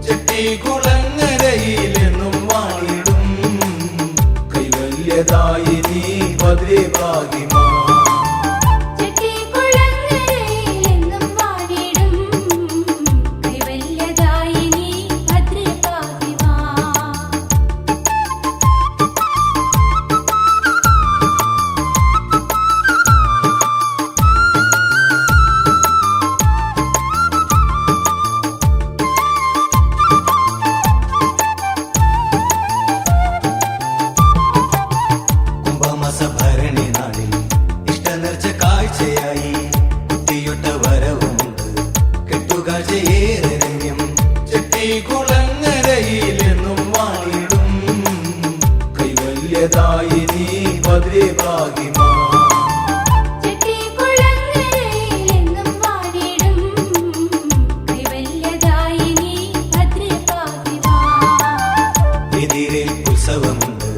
ചെട്ടികുളങ്ങരയിലെന്നും വാണിടും കൈവല്യദായിനി ഭദ്രേ ഭാഗ്യമാ. ചെട്ടികുളങ്ങരയിലെന്നും വാണിടും കൈവല്യദായിനി ഭദ്രേ ഭാഗ്യമാ. കുംഭമാസ ഭരണി നാളിൽ ഇഷ്ടനേർച്ച കാഴ്ചയായി കുട്ടിയൊട്ട വരവുമുണ്ട്. കെട്ടുകാഴ്ചയേറെ രമ്യം. ചെട്ടികുളങ്ങരയിലെന്നും വാണിടും കൈവല്യദായിനി ഭദ്രേ ഭാഗ്യമാ. ചെട്ടികുളങ്ങരയിലെന്നും വാണിടും കൈവല്യദായിനി ഭദ്രേ ഭാഗ്യമാ. എതിരിൽ ഉത്സവമുണ്ട്.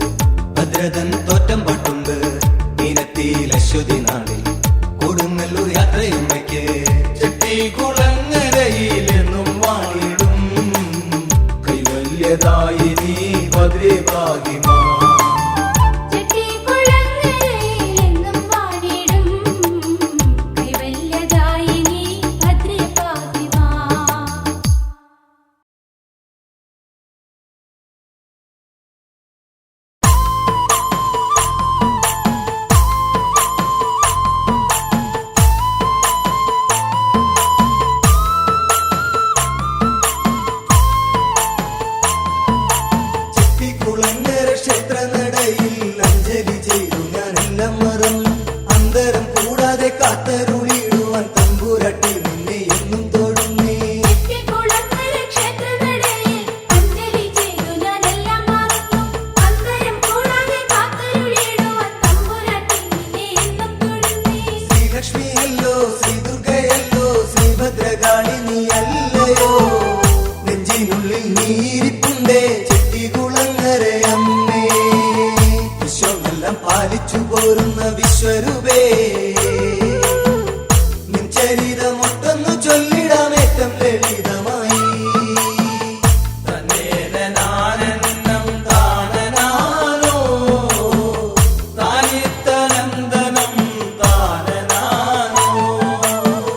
ഭദ്രതൻ തോറ്റം പാട്ടുണ്ട്. മീനത്തിൽ അശ്വതി നാളിൽ കൊടുങ്ങല്ലൂർ യാത്രയമ്മയ്ക്ക്. ചെട്ടികുളങ്ങരയിലെന്നും വാണിടും കൈവല്യദായിനി ഭദ്രേ ഭാഗ്യമാ. ചെട്ടികുളങ്ങരയിലെന്നും വാണിടും കൈവല്യദായിനി ഭദ്രേ ഭാഗ്യമാ. ചെട്ടികുളങ്ങര ക്ഷേത്രനടയിൽ അഞ്ജലി ചെയ്തു ഞാനെല്ലാം മറന്നു. അന്തരം കൂടാതെ കാത്തരുളിടുവാൻ തമ്പുരട്ടി നിന്നെ എന്നും തൊഴുന്നേ. ചെട്ടികുളങ്ങര ക്ഷേത്രനടയിൽ അഞ്ജലി ചെയ്തു ഞാനെല്ലാം മറന്നു. അന്തരം കൂടാതെ കാത്തരുളിടുവാൻ തമ്പുരാട്ടി നിന്നെ എന്നും തൊഴുന്നേ. ശ്രീലക്ഷ്മിയല്ലോ ശ്രീ ദുർഗയല്ലോ ശ്രീ വിശ്വരൂപേ നിൻ ചരിതമൊട്ടൊന്നു ചൊല്ലിടാമേറ്റം ലളിതമായി തന്നേനാനന്ദം താനനാനോ താനിത്തനന്ദനം താനനാനോ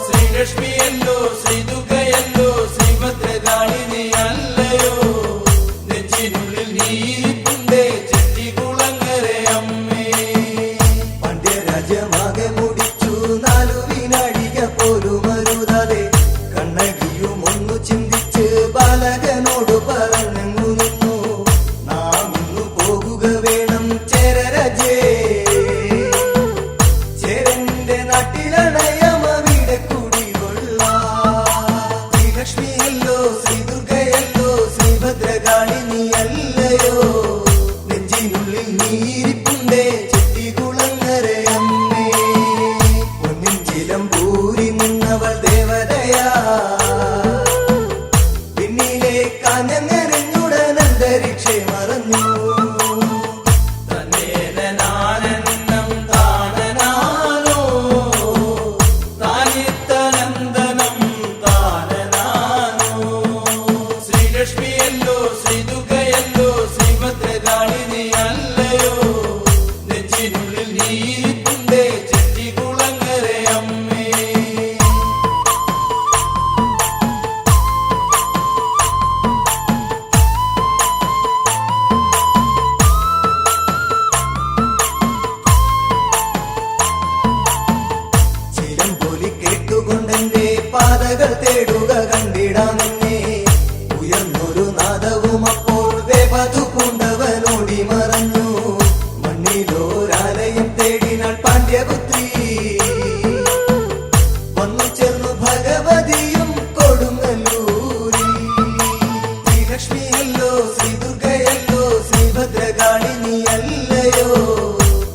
ശ്രീലക്ഷ്മിയല്ലോ ശ്രീദുർഗയല്ലോ ശ്രീഭദ്രകാളിനി അല്ലയോ നെഞ്ചിനുള്ളിൽ നീരിപ്പുണ്ടേ ചെട്ടികുളങ്ങര അമ്മേ പാണ്ഡ്യരാജ്യമാകെ മുടിച്ചു 4 വിനാഴിക പോലും അരുതാതെ കണ്ണകിയും ഒന്നു ചിന്തിച്ച് ബാലകനോട് പറഞ്ഞങ്ങു നിന്നു നാം ഇന്നു പോകുക വേണം ചേരരാജേ ചേരന്റെ നാട്ടിലണയമവിടെ കുടികൊള്ളാം ശ്രീലക്ഷ്മിയല്ലോ ശ്രീദുർഗയല്ലോ ശ്രീഭദ്രകാളിനി അല്ലയോ നെഞ്ചിനുള്ളിൽ നീരിപ്പുണ്ടേ ചെട്ടികുളങ്ങര അമ്മേ പൊന്നിൻ ചിലമ്പൂരി നിന്നവൾ ദേവതയാ പിന്നിലെ കാഞ്ഞെറിഞ്ഞുടൻ അന്തരീക്ഷേ മറഞ്ഞു തന്നേനാനന്ദം താനനാനോ താനിത്തനന്ദനം താനനാനോ ശ്രീലക്ഷ്മിയല്ലോ ശ്രീദുർഗയല്ലോ ശ്രീഭദ്രകാളിനി അല്ലയോ നെഞ്ചിനുള്ളിൽ നീരിപ്പുണ്ടേ ചെട്ടികുളങ്ങര അമ്മേ ചിലമ്പൊലി കേട്ടുകൊണ്ടെന്റെ പാതകൾ തേടുക കണ്ടിടാമെന്നെ ഉയർന്നൊരു നാദവും അപ്പോൾ വേപതു പൂണ്ടവനോടി മറഞ്ഞു മണ്ണിലോരാലയം തേടിനാൾ പാണ്ഡ്യപുത്രി വന്നു ചേർന്നു ഭഗവതിയും കൊടുങ്ങല്ലൂരിൽ ശ്രീലക്ഷ്മിയല്ലോ ശ്രീദുർഗയല്ലോ ശ്രീഭദ്രകാളിനി അല്ലയോ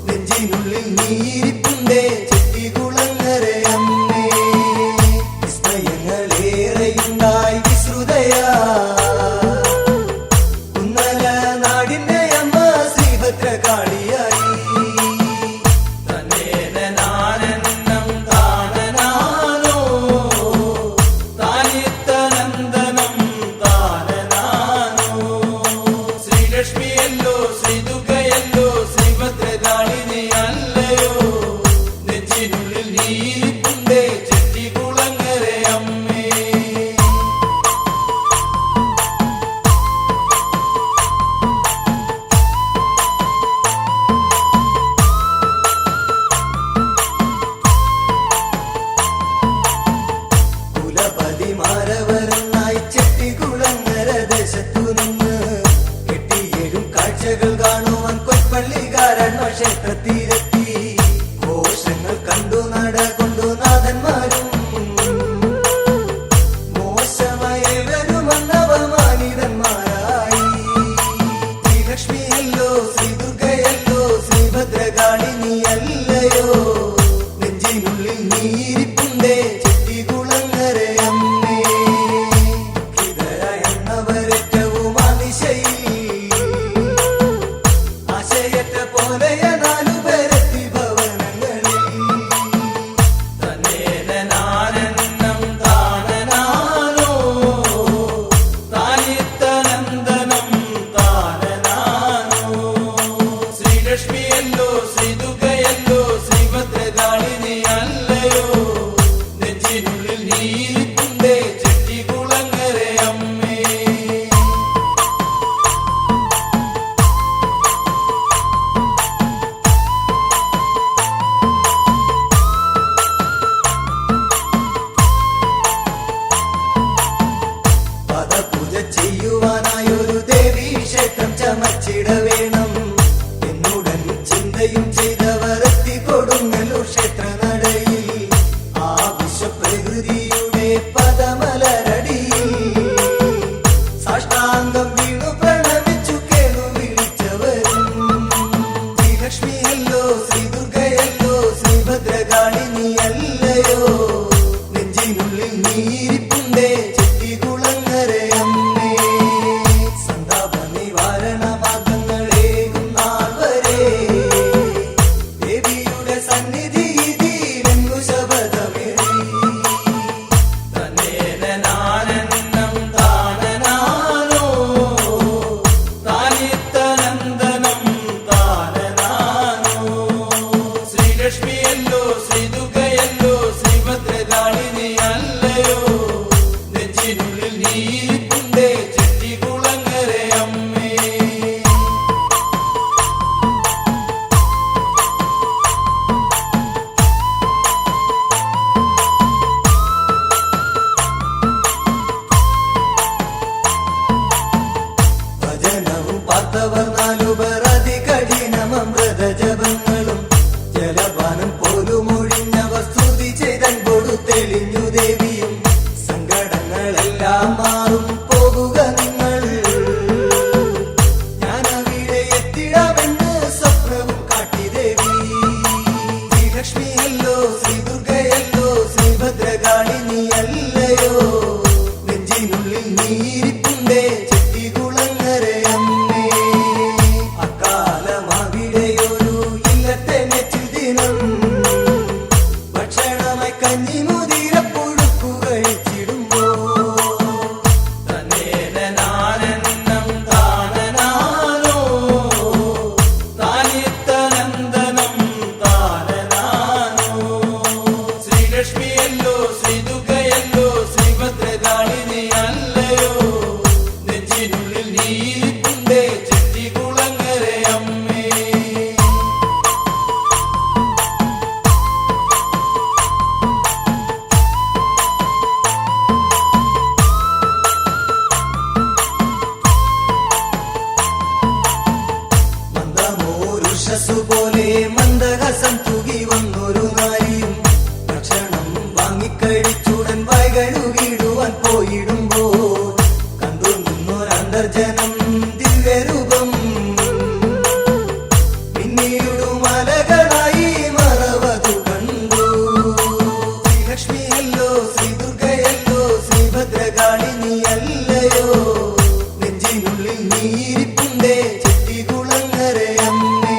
നെഞ്ചിനുള്ളിൽ നീരിപ്പുണ്ടേ ചെട്ടികുളങ്ങര അമ്മേ വിസ്മയങ്ങളേറെയുണ്ടായി വിശ്രുതയാ കുന്നല നാടിന്റെ അമ്മ ശ്രീഭദ്രകാളിയായി തന്നേനാനന്ദം താനനാനോ താനിത്തനന്ദനം താനനാനോ ശ്രീലക്ഷ്മിയല്ലോ ശ്രീദുർഗയല്ലോ ശ്രീഭദ്രകാളിനി അല്ലയോ നെഞ്ചിനുള്ളിൽ നീരിപ്പുണ്ടേ ചെട്ടികുളങ്ങര അമ്മേ കുലപതിമാരവരെന്നായി ചെട്ടികുളങ്ങര ദേശത്തു നിന്ന് കെട്ടിയേഴും കാഴ്ചകൾ കാണുവാൻ കൊൽപ്പള്ളിക്കാരൻ ക്ഷേത്രത്തിലെത്തി ഘോഷങ്ങൾ കണ്ടു നടകൊണ്ടു നാഥന്മാരും മോശമയവരും അന്നവമാനിതന്മാരായി ശ്രീലക്ഷ്മിയല്ലോ ശ്രീദുർഗയല്ലോ ശ്രീഭദ്രകാളിനി അല്ലയോ നെഞ്ചിനുള്ളിൽ നീരിപ്പുണ്ടേ ചെട്ടികുളങ്ങര അമ്മേ ഇതര എന്നവരേറ്റവും അതിശയിൽ ആശയറ്റ പോലെയ 4 പേരെത്തി ഭവനങ്ങളിൽ തന്നേനാനന്ദം താനനാനോ താനിത്തനന്ദനം താനനാനോ ശ്രീലക്ഷ്മിയല്ലോ ശ്രീദുർഗയല്ലോ ശ്രീഭദ്രകാളിനി അല്ലയോ കഞ്ഞി മുതിരപ്പുഴുക്കു കഴിച്ചിടുമ്പോ തന്നേനാനന്ദം താനനാനോ താനിത്തനന്ദനം താനനാനോ ശ്രീലക്ഷ്മിയല്ലോ ശ്രീദുർഗയല്ലോ ശ്രീഭദ്രകാളിനി അല്ലയോ നെഞ്ചിനുള്ളിൽ നീരിപ്പുണ്ടേ ചെട്ടികുളങ്ങര അമ്മേ മന്ദമോരുഷസ്സു പോലെ മന്ദഹസം തൂകി വന്നൊരു നാരിയും ഭക്ഷണം വാങ്ങിക്കഴിച്ചുടൻ വൈകഴുകിടുവാൻ പോയിടുമ്പോ കണ്ടു നിന്നൊരന്തർജനം ദിവ്യരൂപം പിന്നീടുമലകളായി മറവതു കണ്ടു ശ്രീലക്ഷ്മിയല്ലോ ശ്രീദുർഗയല്ലോ ശ്രീഭദ്രകാളിനി അല്ലയോ നെഞ്ചിനുള്ളിൽ നീരിപ്പുണ്ടേ ചെട്ടികുളങ്ങര അമ്മേ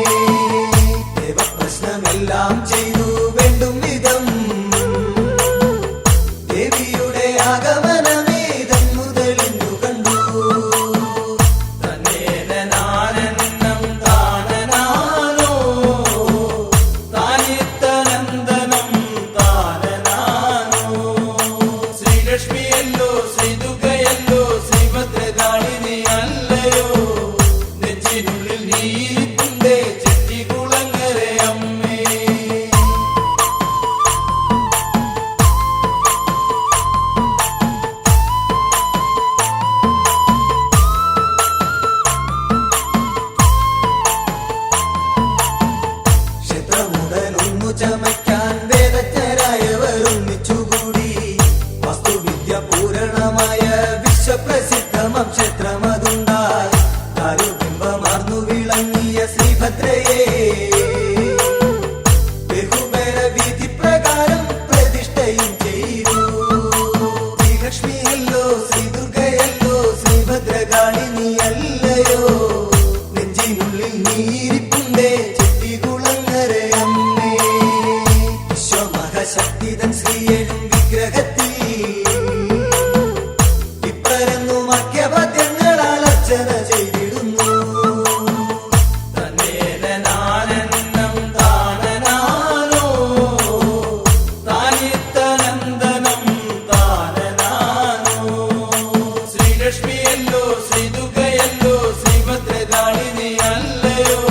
ദേവപ്രശ്നമെല്ലാം ചെയ്തു വേണ്ടും വിധം ദേവിയുടെ ആഗമനമേതെന്നു തെളിഞ്ഞു കണ്ടു തന്നേനാനന്ദം താനനാനോ താനിത്തനന്ദനം താനനാനോ ശ്രീലക്ഷ്മിയല്ലോ ശ്രീദുർഗയല്ലോ ശ്രീഭദ്രകാളിനി അല്ലയോ നെഞ്ചിനുള്ളിൽ നീരിപ്പുണ്ടേ ചെട്ടികുളങ്ങര അമ്മേ ക്ഷേത്രമുടനൊന്നു ചമയ്ക്കാൻ വേദജ്ഞരായവർ ഒന്നിച്ചുകൂടി വാസ്തുവിദ്യ പൂരണമായ വിശ്വപ്രസിദ്ധമം ക്ഷേത്രമതുണ്ടായി ദാരുബിംബമാർന്നു വിളങ്ങിയ ശ്രീഭദ്രയെ ബഹുബല വിധി പ്രകാരം പ്രതിഷ്ഠയും ചെയ്തു ശ്രീലക്ഷ്മിയല്ലോ ശ്രീദുർഗയല്ലോ ശ്രീഭദ്രകാളിനി അല്ലയോ നെഞ്ചിനുള്ളിൽ നീരിപ്പുണ്ടേ ചെട്ടികുളങ്ങര അമ്മേ വിശ്വമഹാശക്തിതൻ ശ്രീയഴും വിഗ്രഹത്തിൽ ഇപ്പരന്നു മക്യപദ്യങ്ങളാൽ അർച്ചന ചെയ്തിടുന്നു തന്നേനാനന്ദം താനനാനോ താനിത്തനന്ദനം താനനാനോ ശ്രീലക്ഷ്മിയല്ലോ ശ്രീദുർഗയല്ലോ ശ്രീഭദ്രകാളിനി അല്ലയോ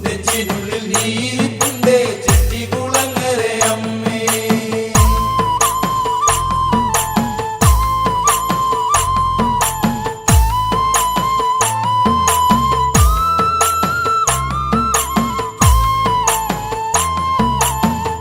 നെഞ്ചിനുള്ളിൽ നീരിപ്പുണ്ടേ ചെട്ടികുളങ്ങര അമ്മേ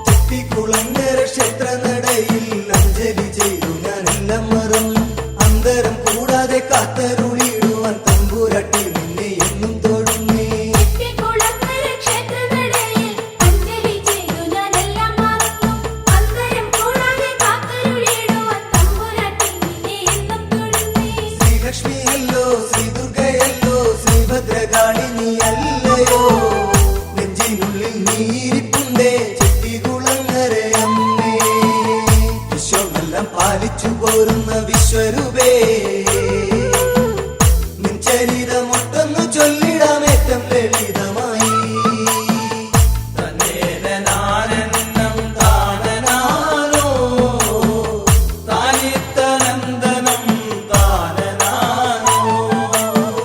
ചെട്ടികുളങ്ങര ക്ഷേത്രനടയിൽ അഞ്ജലി ചെയ്തു ഞാനെല്ലാം മറന്നു അന്തരം കൂടാതെ കാത്തരുളിയിടുവാൻ തമ്പുരട്ടി നിന്നെ എന്നും തൊടുന്നേ ചെട്ടികുളങ്ങര ക്ഷേത്രനടയിൽ അഞ്ജലി ചെയ്തു ഞാനെല്ലാം മറന്നു അന്തരം കൂടാതെ കാത്തരുളിയിടുവാൻ തമ്പുരാട്ടി നിന്നെ എന്നും തൊഴുന്നേ ശ്രീലക്ഷ്മിയല്ലോ ശ്രീദുർഗയല്ലോ ശ്രീഭദ്രകാളിനി അല്ലയോ നെഞ്ചിനുള്ളിൽ നീരിപ്പുണ്ടേ ചെട്ടികുളങ്ങര അമ്മേ വിശ്വമെല്ലാം പാലിച്ചു പോരുന്ന വിശ്വരൂപേ നിൻ ചരിതമൊട്ടൊന്നു ചൊല്ലിടാമേറ്റം ലളിതമായി തന്നേനാനന്ദം താനനാനോ താനിത്തനന്ദനം താനനാനോ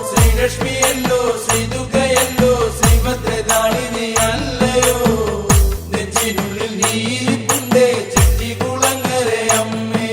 ശ്രീലക്ഷ്മിയല്ലോ ശ്രീദുർഗയല്ലോ ശ്രീഭദ്രകാളിനി അല്ലയോ നെഞ്ചിനുള്ളിൽ നീരിപ്പുണ്ടേ ചെട്ടികുളങ്ങര അമ്മേ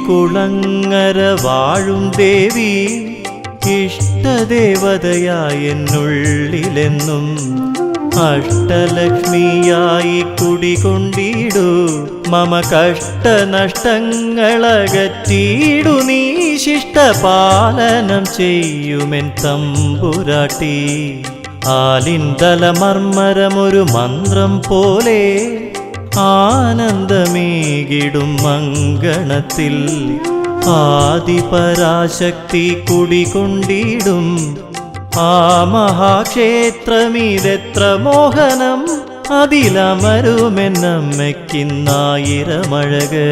കുളങ്ങര വാഴും ദേവി ഇഷ്ടദേവതയായെന്നുള്ളിലെന്നും അഷ്ടലക്ഷ്മിയായി കുടികൊണ്ടിടൂ മമ കഷ്ടനഷ്ടങ്ങളകറ്റിയിടു നീ ശിഷ്ടപാലനം ചെയ്യുമെൻ തമ്പുരാട്ടി. ആലിന്തലമർമരമൊരു മന്ത്രം പോലെ ആനന്ദമേകിടും അങ്കണത്തിൽ ആദിപരാശക്തി കുടികൊണ്ടിടും ആ മഹാക്ഷേത്രമിതെത്ര മോഹനം അതിലമരുമെന്നമ്മയ്ക്കിന്നായിരമഴക്.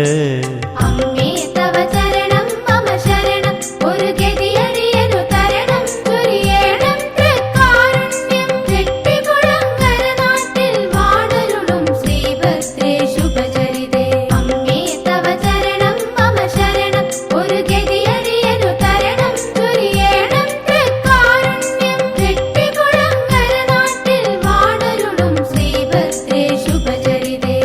അമ്മേ തവ ചരണം മമ ശരണം ഒരു ഗതിയറിയനു തരണം ചൊരിയേണം തൃക്കാരുണ്യം ചെട്ടികുളങ്ങര നാട്ടിൽ വാണരുളും ശ്രീഭദ്രേ ശുഭചരിതേ. അമ്മേ തവ ചരണം മമ ശരണം ഒരു ഗതിയറിയനു തരണം ചൊരിയേണം തൃക്കാരുണ്യം ചെട്ടികുളങ്ങര നാട്ടിൽ വാണരുളും ശ്രീഭദ്രേ ശുഭചരിതേ.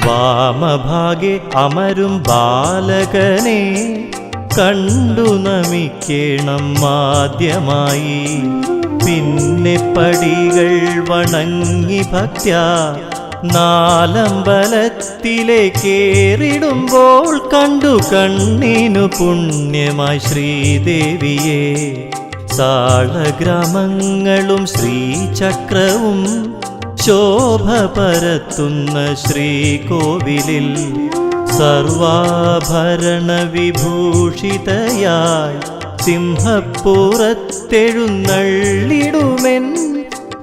വാമഭാഗെ അമരും ബാലകനെ കണ്ടു നമിക്കേണം ആദ്യമായി. പിന്നെ പടികൾ വണങ്ങി ഭക്ത്യാ നാലമ്പലത്തിലേക്കേറിടുമ്പോൾ കണ്ടു കണ്ണിനു പുണ്യമായി ശ്രീദേവിയെ. താളഗ്രാമങ്ങളും ശ്രീചക്രവും ശോഭ പരത്തുന്ന ശ്രീകോവിലിൽ സർവാഭരണ വിഭൂഷിതയായി സിംഹപ്പുറത്തെഴുന്നള്ളിടുമെൻ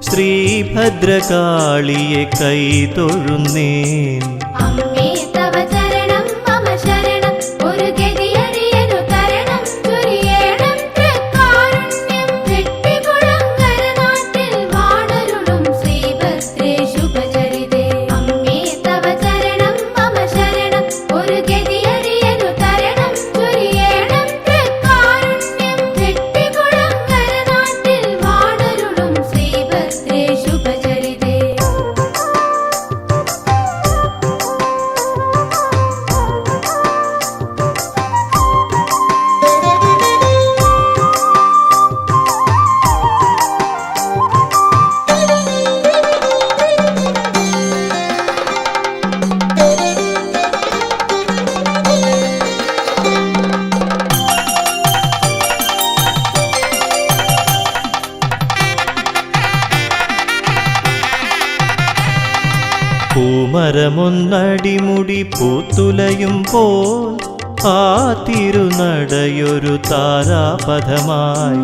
ശ്രീഭദ്രകാളിയെ കൈതൊഴുന്നേൻ. അമ്മേ തവ ചരണം മമ ശരണം ഒരു ഗതിയറിയനു തരണം ചൊരിയേണം തൃക്കാരുണ്യം ചെട്ടികുളങ്ങര നാട്ടിൽ വാണരുളും ശ്രീഭദ്രേ ശുഭചരിതേ. അമ്മേ തവ ചരണം മമ ശരണം ഒരു ഗതിയറിയനു തരണം ചൊരിയേണം തൃക്കാരുണ്യം ചെട്ടികുളങ്ങര നാട്ടിൽ വാണരുളും ശ്രീഭദ്രേ ശുഭചരിതേ. പൂമരമൊന്നടിമുടി പൂത്തുലയും പോൽ ആ തിരുനടയൊരു താരാപഥമായി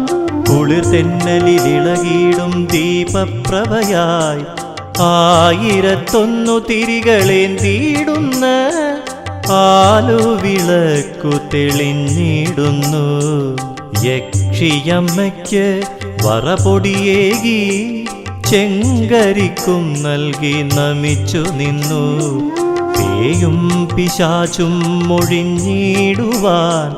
കുളിർ തെന്നലിലിളകിടും ദീപപ്രഭയായി 1001 തിരികളേന്തിയിടുന്ന ആലുവിളക്കു തെളിഞ്ഞിടുന്നു. യക്ഷിയമ്മയ്ക്ക് വറപൊടിയേകി ചെങ്കരിക്കും നൽകി നമിച്ചു നിന്നു. പേയും പിശാചും മൊഴിഞ്ഞിടുവാൻ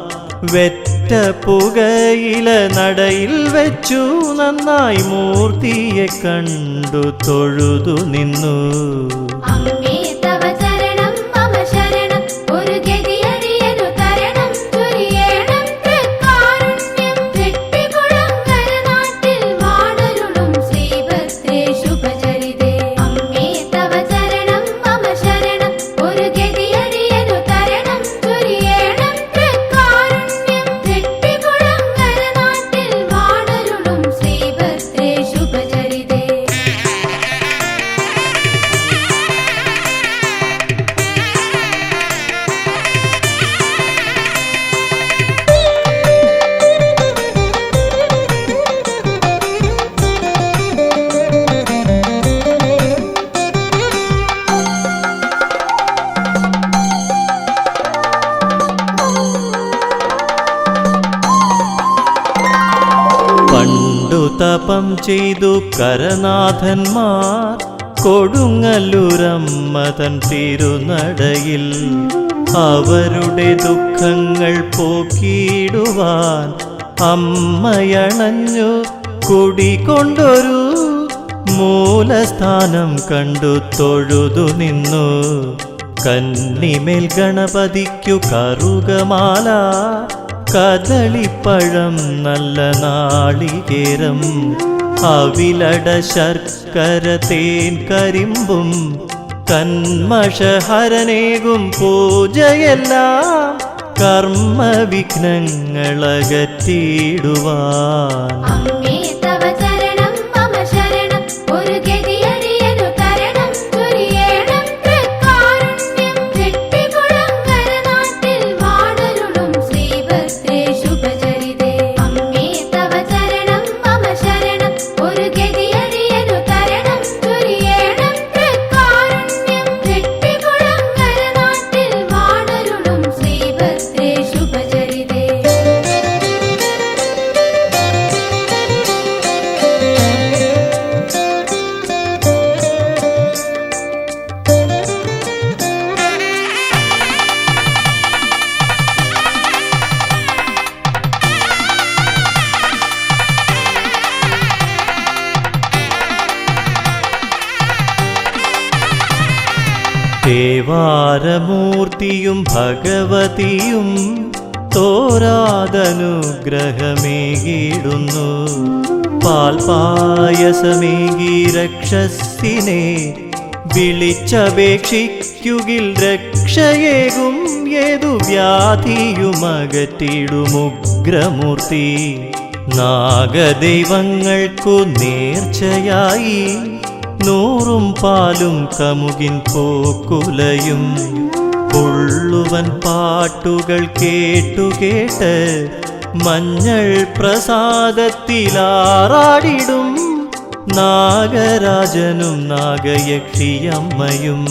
വെറ്റ പുകയില നടയിൽ വെച്ചു നന്നായി മൂർത്തിയെ കണ്ടു തൊഴുതു നിന്നു. അമ്മേ തവ ചരണം മമ ശരണം ഒരു ഗതിയറിയനു തരണം ചൊരിയേണം തൃക്കാരുണ്യം ചെട്ടികുളങ്ങര നാട്ടിൽ വാണരുളും ശ്രീഭദ്രേ ശുഭചരിതേ. അമ്മേ തവ ചരണം മമ ശരണം ഒരു ഗതിയറിയനു തരണം ചൊരിയേണം തൃക്കാരുണ്യം ചെട്ടികുളങ്ങര നാട്ടിൽ വാണരുളും ശ്രീഭദ്രേ ശുഭചരിതേ. പണ്ടു തപം ചെയ്തു കരനാഥന്മാർ കൊടുങ്ങല്ലൂരമ്മതൻ തിരുനടയിൽ അവരുടെ ദുഃഖങ്ങൾ പോക്കിയിടുവാൻ അമ്മയണഞ്ഞു കുടികൊണ്ടൊരു മൂലസ്ഥാനം കണ്ടു തൊഴുതു നിന്നു. കന്നിമേൽ ഗണപതിക്കു കറുകമാല, കദളിപ്പഴം, നല്ല നാളികേരം, അവിലട, ശർക്കര, തേൻ, കരിമ്പും കന്മഷഹരനേകും പൂജയെല്ലാം കർമ്മ വിഘ്നങ്ങളകറ്റിയിടുവാൻ. അമ്മേ തവ ചരണം മമ ശരണം, ഒരു ഗതിയടിയനു തരണം ചൊരിയേണം തൃക്കാരുണ്യം. ചെട്ടികുളങ്ങര നാട്ടിൽ വാണരുളും ശ്രീഭദ്രേ ശുഭചരിതേ. അമ്മേ തവ ചരണം മമ ശരണം, ഒരു ഗതിയടിയനു തരണം ചൊരിയേണം തൃക്കാരുണ്യം. ചെട്ടികുളങ്ങര നാട്ടിൽ വാണരുളും ശ്രീഭദ്രേ ശുഭചരിതേ. ദേവാരമൂർത്തിയും ഭഗവതിയും തോരാതനുഗ്രഹമേകിടുന്നു. പാൽപായസമേകി രക്ഷസിനെ വിളിച്ചപേക്ഷിക്കുകിൽ രക്ഷയേകും. ഏതു വ്യാധിയുമകറ്റിടുമുഗ്രമൂർത്തി. നാഗദൈവങ്ങൾക്കു നേർച്ചയായി നൂറും പാലും കമുകിൻ പൂക്കുലയും. പുള്ളുവൻ പാട്ടുകൾ കേട്ടുകേട്ട് മഞ്ഞൾ പ്രസാദത്തിലാറാടിടും നാഗരാജനും നാഗയക്ഷിയമ്മയും.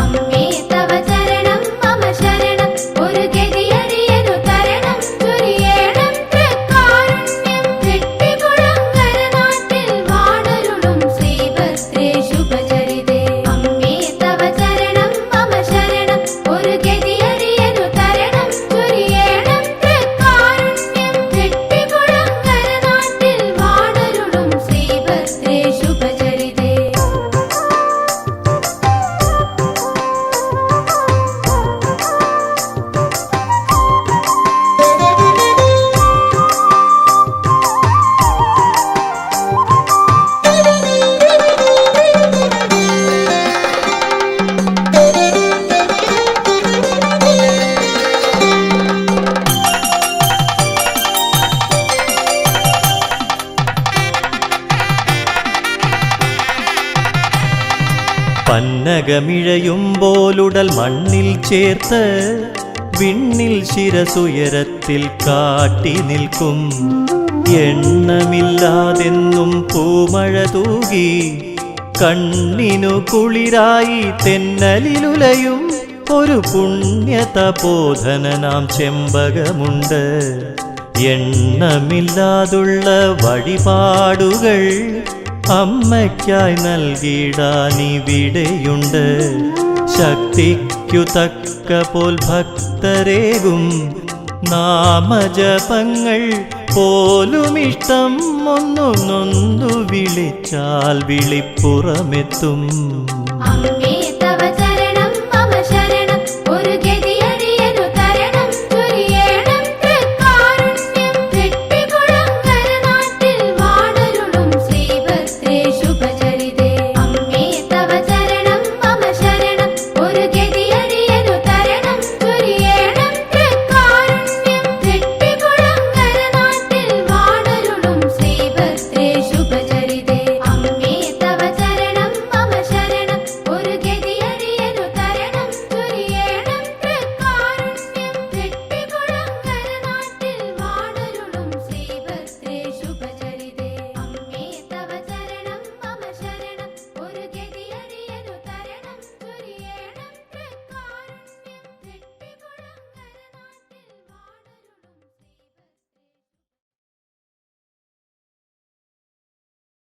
അമ്മേ തവ ചരണം മമ ശരണം, ഒരു ഗതിയടിയനു തരണം ചൊരിയേണം തൃക്കാരുണ്യം. ചെട്ടികുളങ്ങര നാട്ടിൽ വാണരുളും ശ്രീഭദ്രേ ശുഭചരിതേ. അമ്മേ തവ ചരണം മമ ശരണം, ഒരു ഗതിയടിയനു തരണം ചൊരിയേണം തൃക്കാരുണ്യം. ചെട്ടികുളങ്ങര നാട്ടിൽ വാണരുളും ശ്രീഭദ്രേ ശുഭചരിതേ. പന്നകമിഴയുമ്പോലുടൽ മണ്ണിൽ ചേർത്ത് വിണ്ണിൽ ശിരസുയരത്തിൽ കാട്ടി നിൽക്കും. എണ്ണമില്ലാതെന്നും പൂമഴ തൂകി കണ്ണിനു കുളിരായി തെന്നലിലുലയും ഒരു പുണ്യതപോധനനാം ചെമ്പകമുണ്ട്. എണ്ണമില്ലാതുള്ള വഴിപാടുകൾ അമ്മയ്ക്കായി നൽകിടാനിവിടെയുണ്ട്. ശക്തിക്കു തക്ക പോൽ ഭക്തരേകും നാമജപങ്ങൾ പോലുമിഷ്ടം. ഒന്നു നൊന്തു വിളിച്ചാൽ വിളിപ്പുറമെത്തും.